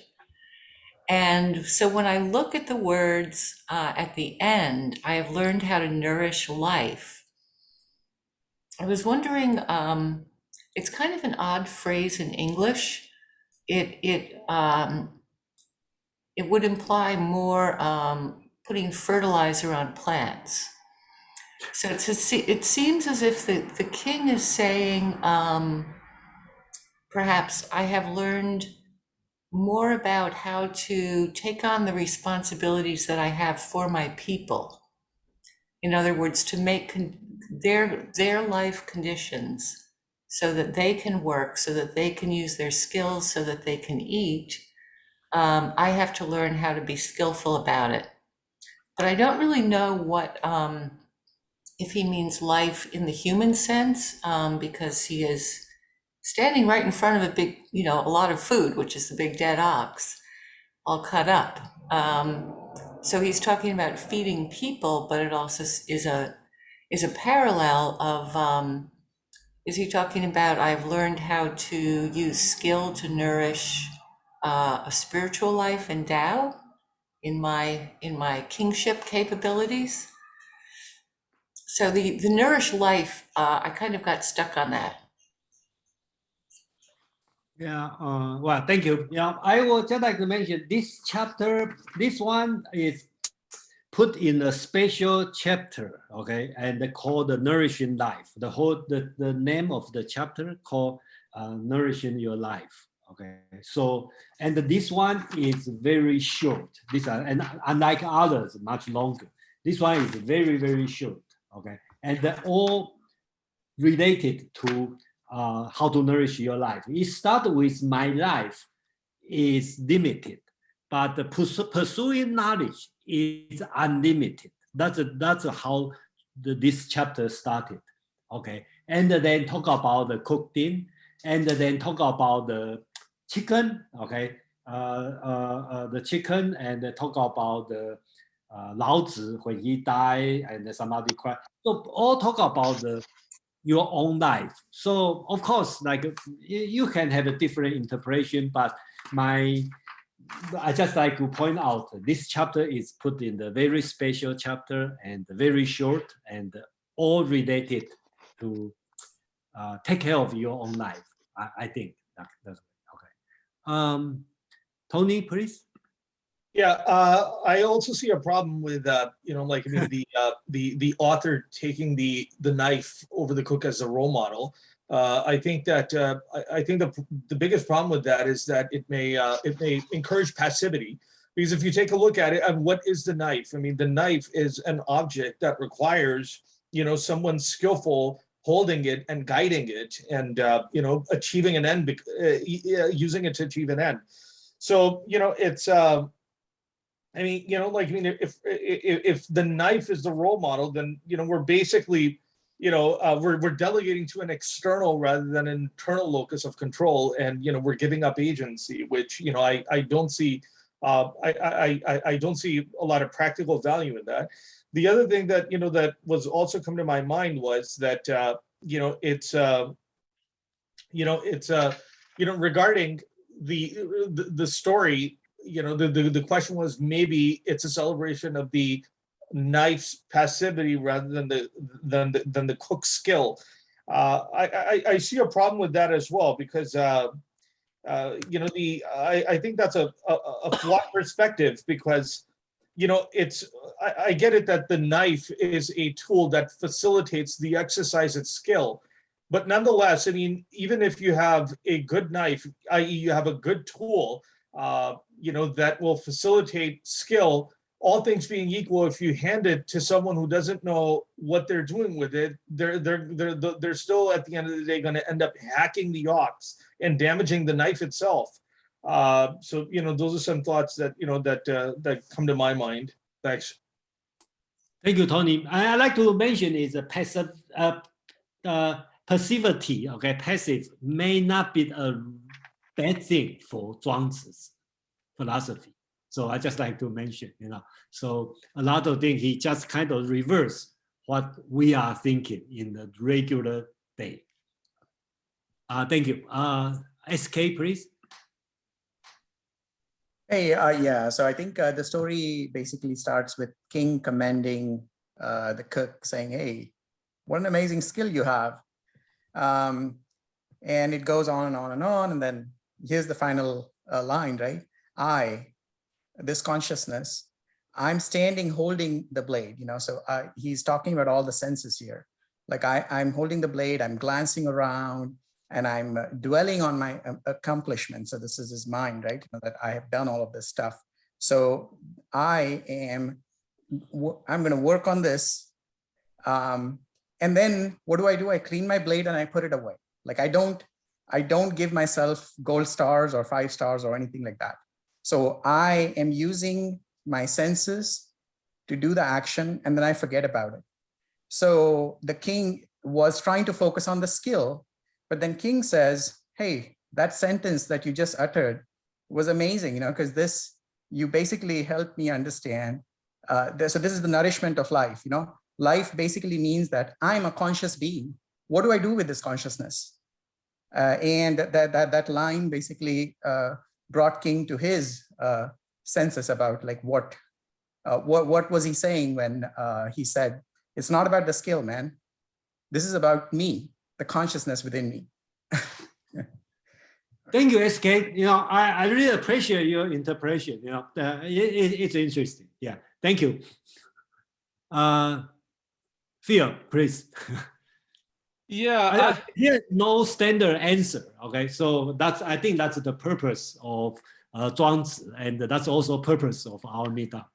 Speaker 9: And so when I look at the words at the end, I have learned how to nourish life. I was wondering, it's kind of an odd phrase in English. It would imply more putting fertilizer on plants. So it seems as if the king is saying, perhaps I have learned more about how to take on the responsibilities that I have for my people. In other words, to make their life conditions so that they can work, so that they can use their skills, so that they can eat. I have to learn how to be skillful about it. But I don't really know what, if he means life in the human sense, because he is standing right in front of a big, a lot of food, which is the big dead ox, all cut up. So he's talking about feeding people, but it also is a parallel of, is he talking about, I've learned how to use skill to nourish a spiritual life and Tao in my kingship capabilities? So the nourish life, I kind of got stuck on that.
Speaker 1: Yeah, well, thank you. Yeah, I would just like to mention this chapter, this one is put in a special chapter, okay, and called the Nourishing Life. The name of the chapter called Nourishing Your Life, okay. So, and this one is very short. And unlike others, much longer. This one is very, very short, okay, and they're all related to how to nourish your life. It starts with my life is limited, but pursuing knowledge is unlimited. That's how this chapter started. Okay, and then talk about the cooking, and then talk about the chicken. Okay, the chicken, and talk about the Laozi when he died, and somebody cried. So all talk about your own life. So of course, like you can have a different interpretation, but I just like to point out this chapter is put in the very special chapter and very short and all related to take care of your own life. I think that's okay. Tony, please.
Speaker 12: Yeah, I also see a problem with the author taking the knife over the cook as a role model. I think that the biggest problem with that is that it may encourage passivity, because if you take a look at it, and what is the knife? I mean, the knife is an object that requires someone skillful holding it and guiding it and, achieving an end, using it to achieve an end. So, it's, if the knife is the role model, then, we're basically, we're delegating to an external rather than an internal locus of control. And, we're giving up agency, which, I don't see, I don't see a lot of practical value in that. The other thing that, that was also come to my mind was that, regarding the story, the question was, maybe it's a celebration of the knife's passivity rather than the cook's skill. I see a problem with that as well, because I think that's a flawed perspective, because I get it that the knife is a tool that facilitates the exercise of skill. But nonetheless, I mean, even if you have a good knife, i.e. you have a good tool, that will facilitate skill, all things being equal, if you hand it to someone who doesn't know what they're doing with it, they're still at the end of the day going to end up hacking the ox and damaging the knife itself. So, those are some thoughts that, that come to my mind. Thanks.
Speaker 1: Thank you, Tony. I like to mention is a passivity, okay, passive may not be a bad thing for Zhuangzi's philosophy. So I just like to mention, so a lot of things he just kind of reverse what we are thinking in the regular day. Thank you. SK, please.
Speaker 11: Hey, yeah, so I think the story basically starts with King commending the cook, saying, hey, what an amazing skill you have. And it goes on and on and on. And then here's the final line, right? This consciousness, I'm standing holding the blade, so he's talking about all the senses here. Like I'm holding the blade, I'm glancing around, and I'm dwelling on my accomplishments. So this is his mind, right? That I have done all of this stuff. So I'm going to work on this. And then what do? I clean my blade and I put it away. Like I don't give myself gold stars or 5 stars or anything like that. So I am using my senses to do the action, and then I forget about it. So the king was trying to focus on the skill, but then King says, hey, that sentence that you just uttered was amazing, because you basically helped me understand. So this is the nourishment of life, Life basically means that I'm a conscious being. What do I do with this consciousness? And that line basically brought King to his senses about like what was he saying when he said, it's not about the skill, man. This is about me, the consciousness within me.
Speaker 1: Thank you, SK. I really appreciate your interpretation. It's interesting. Yeah, thank you. Phil, please.
Speaker 4: Yeah,
Speaker 1: Here's no standard answer. Okay, so I think that's the purpose of Zhuangzi, and that's also purpose of our meetup.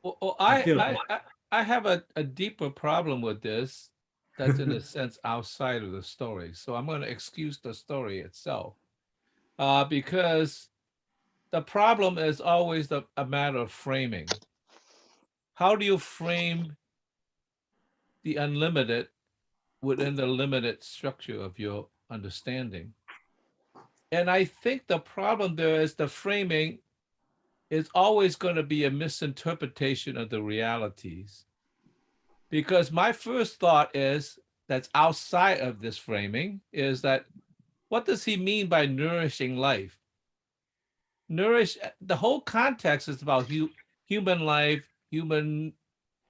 Speaker 4: well, I have a deeper problem with this. That's in a sense outside of the story. So I'm going to excuse the story itself, because the problem is always a matter of framing. How do you frame the unlimited within the limited structure of your understanding? And I think the problem there is the framing is always going to be a misinterpretation of the realities. Because my first thought is that's outside of this framing is that, what does he mean by nourishing life? Nourish, the whole context is about human life, human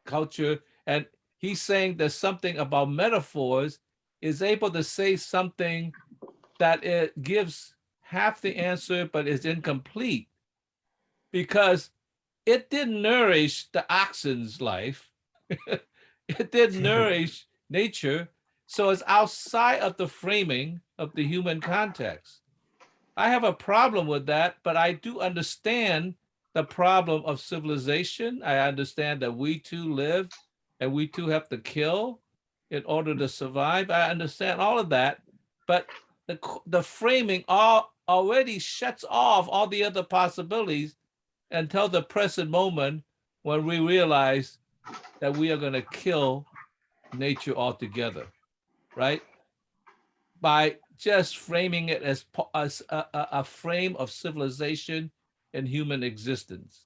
Speaker 4: culture, and he's saying there's something about metaphors is able to say something that it gives half the answer, but is incomplete, because it didn't nourish the oxen's life. It didn't nourish nature. So it's outside of the framing of the human context. I have a problem with that, but I do understand the problem of civilization. I understand that we too live and we too have to kill in order to survive. I understand all of that, but the framing already shuts off all the other possibilities until the present moment when we realize that we are going to kill nature altogether, right? By just framing it as a frame of civilization and human existence.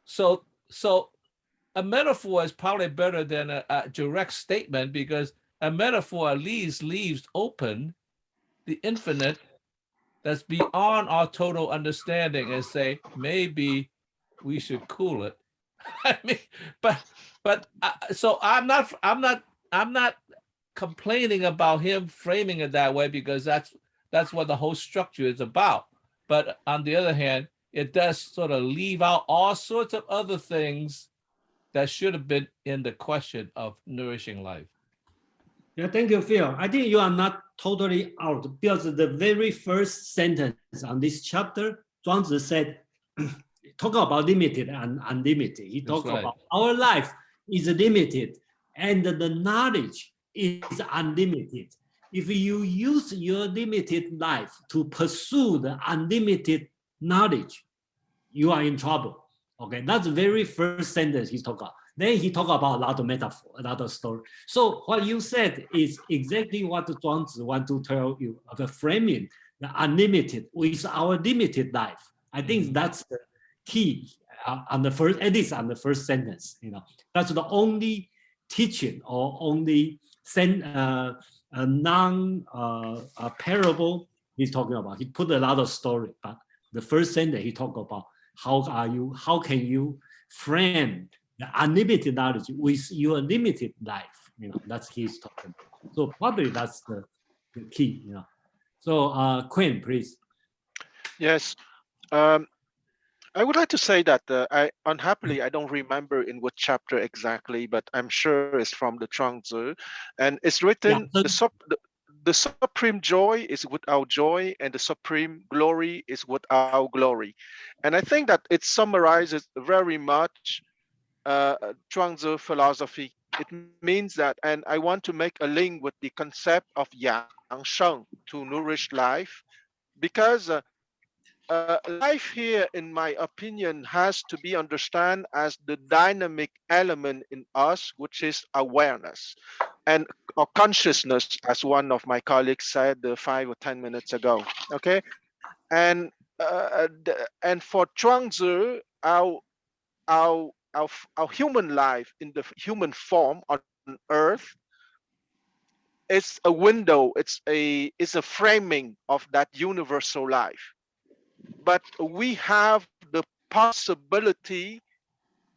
Speaker 4: So a metaphor is probably better than a direct statement, because a metaphor at least leaves open the infinite that's beyond our total understanding and say, maybe we should cool it. I mean, but so I'm not complaining about him framing it that way, because that's what the whole structure is about. But on the other hand, it does sort of leave out all sorts of other things that should have been in the question of nourishing life.
Speaker 1: Yeah, thank you, Phil. I think you are not totally out, because the very first sentence on this chapter, Zhuangzi said, talk about limited and unlimited. He talked about our life is limited and the knowledge is unlimited. If you use your limited life to pursue the unlimited knowledge, you are in trouble. Okay, that's the very first sentence he talked about. Then he talked about a lot of metaphor, a lot of story. So what you said is exactly what Zhuangzi want to tell you, the framing, the unlimited with our limited life. I think that's the key on the first, at least on the first sentence. You know, that's the only teaching or only parable he's talking about. He put a lot of story, but the first sentence he talked about how can you frame the unlimited knowledge with your limited life? You know, that's he's talking about. So probably that's the key. You know, so Quinn, please.
Speaker 5: Yes. I would like to say that I don't remember in what chapter exactly, but I'm sure it's from the Zhuangzi, and it's written, the supreme joy is without joy, and the supreme glory is without glory. And I think that it summarizes very much Zhuangzi philosophy. It means that, and I want to make a link with the concept of yang sheng, to nourish life, because life here, in my opinion, has to be understood as the dynamic element in us, which is awareness and or consciousness, as one of my colleagues said 5 or 10 minutes ago. Okay, and for Zhuangzi, our human life in the human form on Earth, it's a window, it's a framing of that universal life. But we have the possibility,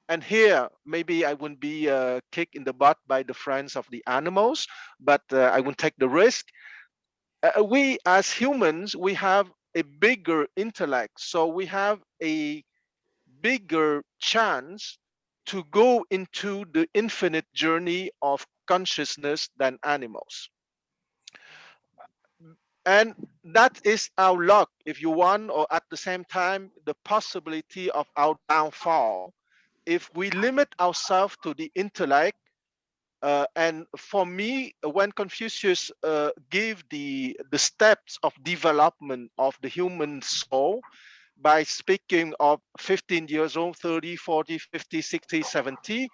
Speaker 5: and here maybe I wouldn't be kicked in the butt by the friends of the animals, but I wouldn't take the risk. We as humans, we have a bigger intellect, so we have a bigger chance to go into the infinite journey of consciousness than animals. And that is our luck, if you want, or at the same time, the possibility of our downfall. If we limit ourselves to the intellect, and for me, when Confucius gave the steps of development of the human soul, by speaking of 15 years old, 30, 40, 50, 60, 70,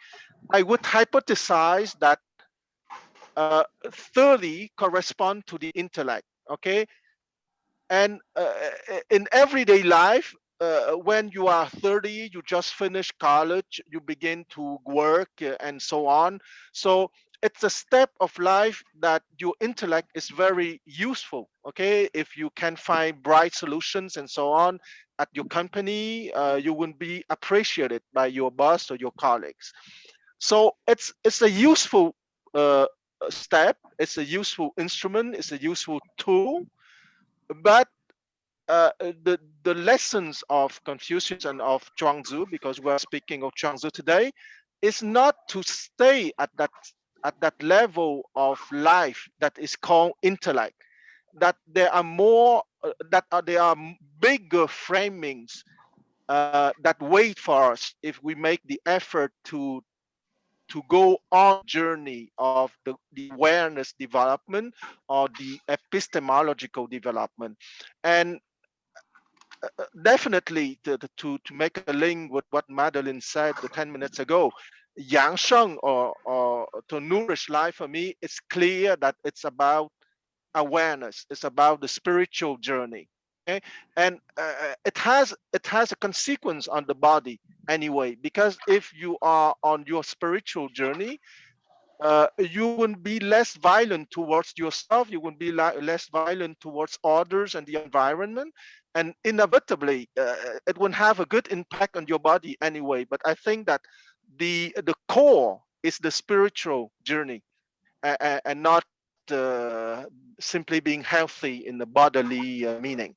Speaker 5: I would hypothesize that 30 correspond to the intellect, okay? And in everyday life, when you are 30, you just finish college, you begin to work and so on. So it's a step of life that your intellect is very useful, okay? If you can find bright solutions and so on at your company, you will be appreciated by your boss or your colleagues. So it's a useful step, it's a useful instrument, it's a useful tool, but the lessons of Confucius and of Zhuangzi, because we're speaking of Zhuangzi today, is not to stay at that level of life that is called intellect. That there are more, there are bigger framings that wait for us if we make the effort to to go on journey of the awareness development or the epistemological development. And definitely to make a link with what Madeline said 10 minutes ago, Yang Sheng or to nourish life, for me, it's clear that it's about awareness. It's about the spiritual journey. Okay, and it has a consequence on the body anyway, because if you are on your spiritual journey, you will be less violent towards yourself. You will be less violent towards others and the environment, and inevitably, it will have a good impact on your body anyway. But I think that the core is the spiritual journey, and not simply being healthy in the bodily meaning.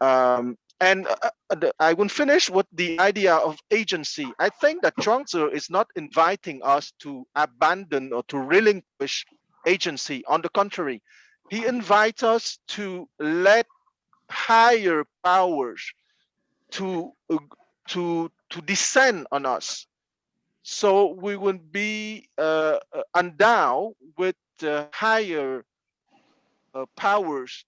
Speaker 5: And I will finish with the idea of agency. I think that Zhuangzi is not inviting us to abandon or to relinquish agency. On the contrary, he invites us to let higher powers to descend on us, so we will be endowed with higher powers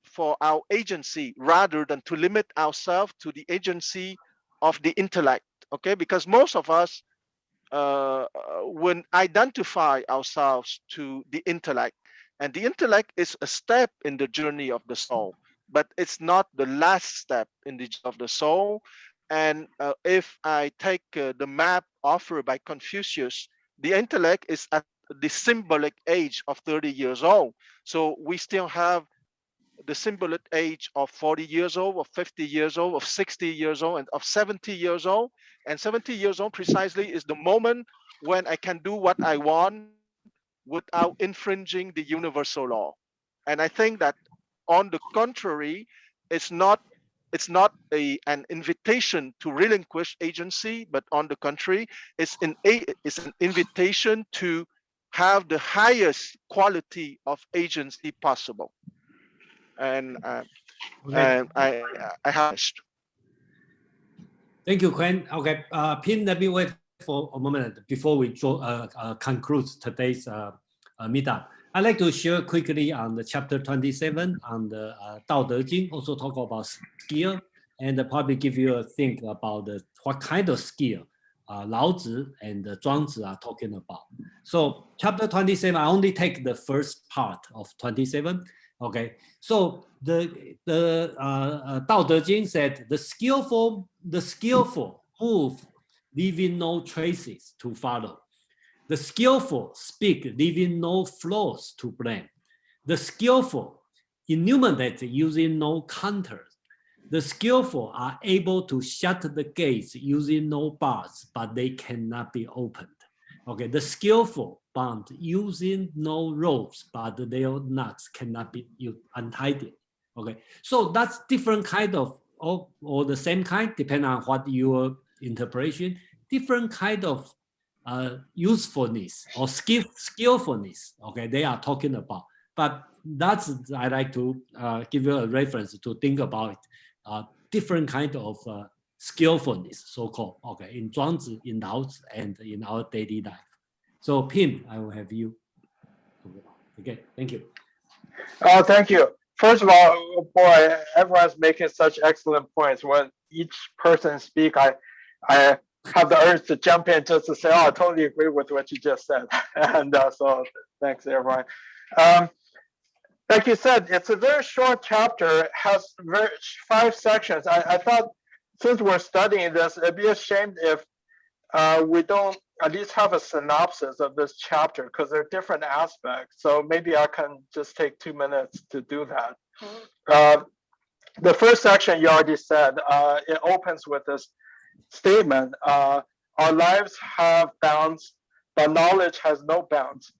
Speaker 5: for our agency, rather than to limit ourselves to the agency of the intellect. Okay, because most of us will identify ourselves to the intellect, and the intellect is a step in the journey of the soul, but it's not the last step in the of the soul. And if I take the map offered by Confucius, the intellect is at the symbolic age of 30 years old. So we still have the symbolic age of 40 years old, of 50 years old, of 60 years old, and of 70 years old. And 70 years old precisely is the moment when I can do what I want without infringing the universal law. And I think that, on the contrary, it's not an invitation to relinquish agency, but on the contrary, it's an invitation to have the highest quality of agency possible. And I have finished.
Speaker 1: Thank you, Quen. Okay, Pin, let me wait for a moment before we conclude today's meetup. I'd like to share quickly on the chapter 27 on the Dao De Jing, also talk about skill, and probably give you a think about what kind of skill Laozi and Zhuangzi are talking about. So chapter 27, I only take the first part of 27. Okay, so the Dao De Jing said, the skillful move, leaving no traces to follow. The skillful speak, leaving no flaws to blame. The skillful enumerate, using no counters. The skillful are able to shut the gates using no bars, but they cannot be opened. Okay, the skillful bound using no ropes, but their knots cannot be untied. Okay, so that's different kind of, or the same kind, depending on what your interpretation, different kind of usefulness or skillfulness. Okay, they are talking about. But that's, I like to give you a reference to think about different kind of skillfulness, so-called. Okay, in Zhuangzi, in Laozi, and in our daily life. So, Pin, I will have you. Okay, thank you.
Speaker 2: Oh, thank you. First of all, boy, everyone's making such excellent points. When each person speak, I have the urge to jump in just to say, oh, I totally agree with what you just said. And so thanks, everyone. Like you said, it's a very short chapter. It has 5 sections. I thought, since we're studying this, it'd be a shame if we don't at least have a synopsis of this chapter, because there are different aspects. So maybe I can just take 2 minutes to do that. The first section you already said, it opens with this statement, our lives have bounds, but knowledge has no bounds.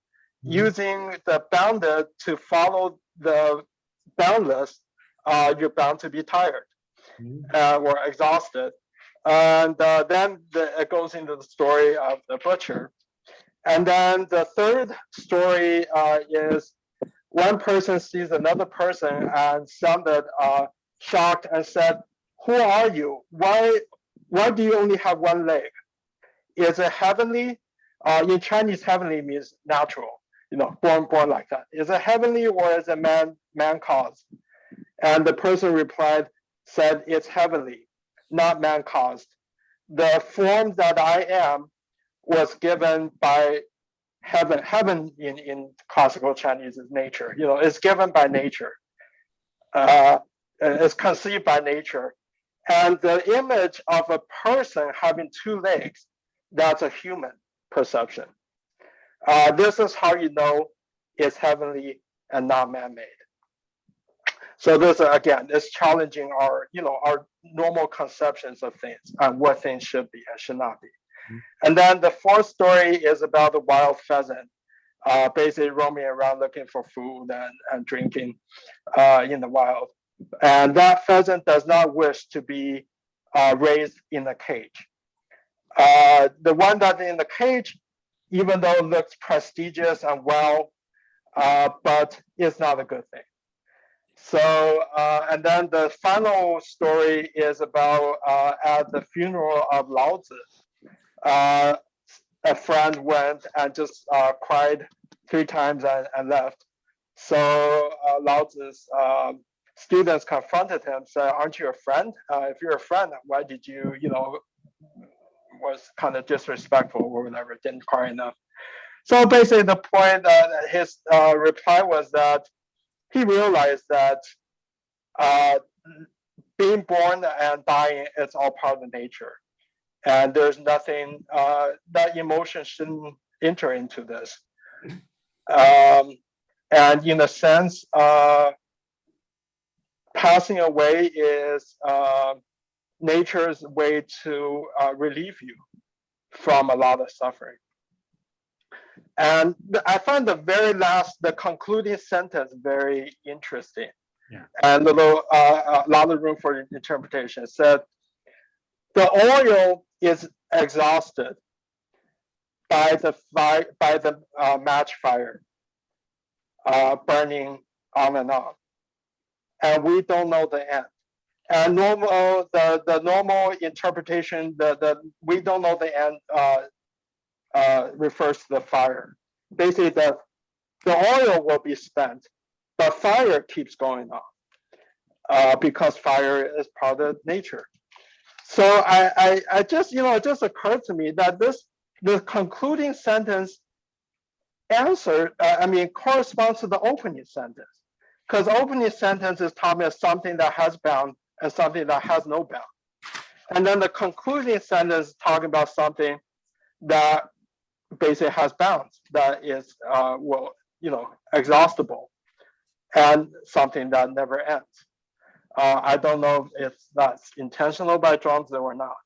Speaker 2: Using the bounded to follow the boundless, you're bound to be tired or exhausted. And then it goes into the story of the butcher. And then the third story is one person sees another person and sounded shocked and said, "Who are you? Why do you only have one leg? Is it heavenly? In Chinese, heavenly means natural, born like that. Is it heavenly or is it man caused? And the person said it's heavenly, not man caused. The form that I am was given by heaven. Heaven in classical Chinese is nature. It's given by nature. It's conceived by nature. And the image of a person having two legs, that's a human perception. This is how you know it's heavenly and not man-made. So this again is challenging our normal conceptions of things and what things should be and should not be. And then the fourth story is about the wild pheasant, basically roaming around looking for food and drinking in the wild. And that pheasant does not wish to be raised in a cage. The one that's in the cage, even though it looks prestigious and well, but it's not a good thing. So, and then the final story is about at the funeral of Laozi. A friend went and just cried 3 times and left. So Laozi's students confronted him, said, "Aren't you a friend? If you're a friend, why did you, was kind of disrespectful or whatever, didn't cry enough." So basically the point, his reply was that he realized that being born and dying is all part of nature. And there's nothing, that emotion shouldn't enter into this. And in a sense, passing away is nature's way to relieve you from a lot of suffering. And I find the concluding sentence very interesting.
Speaker 1: Yeah.
Speaker 2: And a lot of room for interpretation. It said, the oil is exhausted by the match fire, burning on, and we don't know the end. And the normal interpretation, the we don't know the end, refers to the fire. Basically, the oil will be spent, but fire keeps going on because fire is part of nature. So I just, it just occurred to me that the concluding sentence corresponds to the opening sentence, because opening sentence is talking about something that has bound and something that has no bound. And then the concluding sentence is talking about something that basically has bounds, that is, exhaustible, and something that never ends. I don't know if that's intentional by Zhuangzi or not.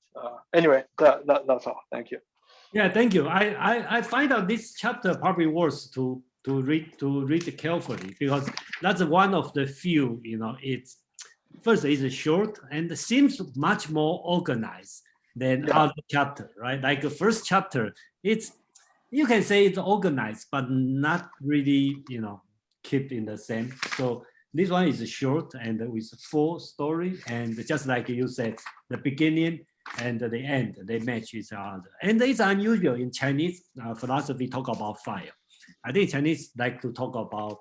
Speaker 2: Anyway, that's all. Thank you.
Speaker 1: Yeah, thank you. I find out this chapter probably worth to read carefully, because that's one of the few, it's first it's short and seems much more organized than other chapter, right? Like the first chapter, you can say it's organized, but not really, keep in the same. So this one is short and with full story, and just like you said, the beginning and the end, they match each other. And it's unusual in Chinese philosophy talk about fire. I think Chinese like to talk about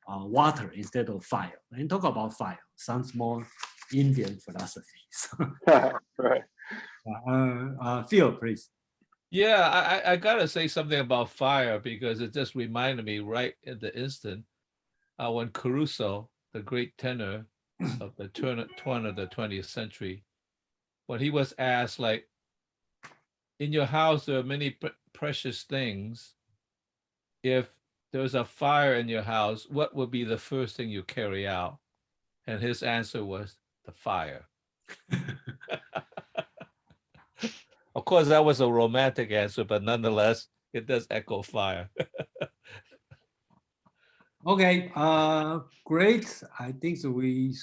Speaker 1: water instead of fire. And talk about fire sounds more Indian philosophy.
Speaker 2: Right.
Speaker 1: Phil, please.
Speaker 4: Yeah, I gotta say something about fire, because it just reminded me right at the instant when Caruso, the great tenor of the turn of the 20th century, when he was asked, like, in your house there are many precious things. If there's a fire in your house, what would be the first thing you carry out? And his answer was the fire. Of course, that was a romantic answer, but nonetheless, it does echo fire.
Speaker 1: Okay, great. I think we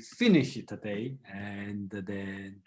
Speaker 1: finish it today, and then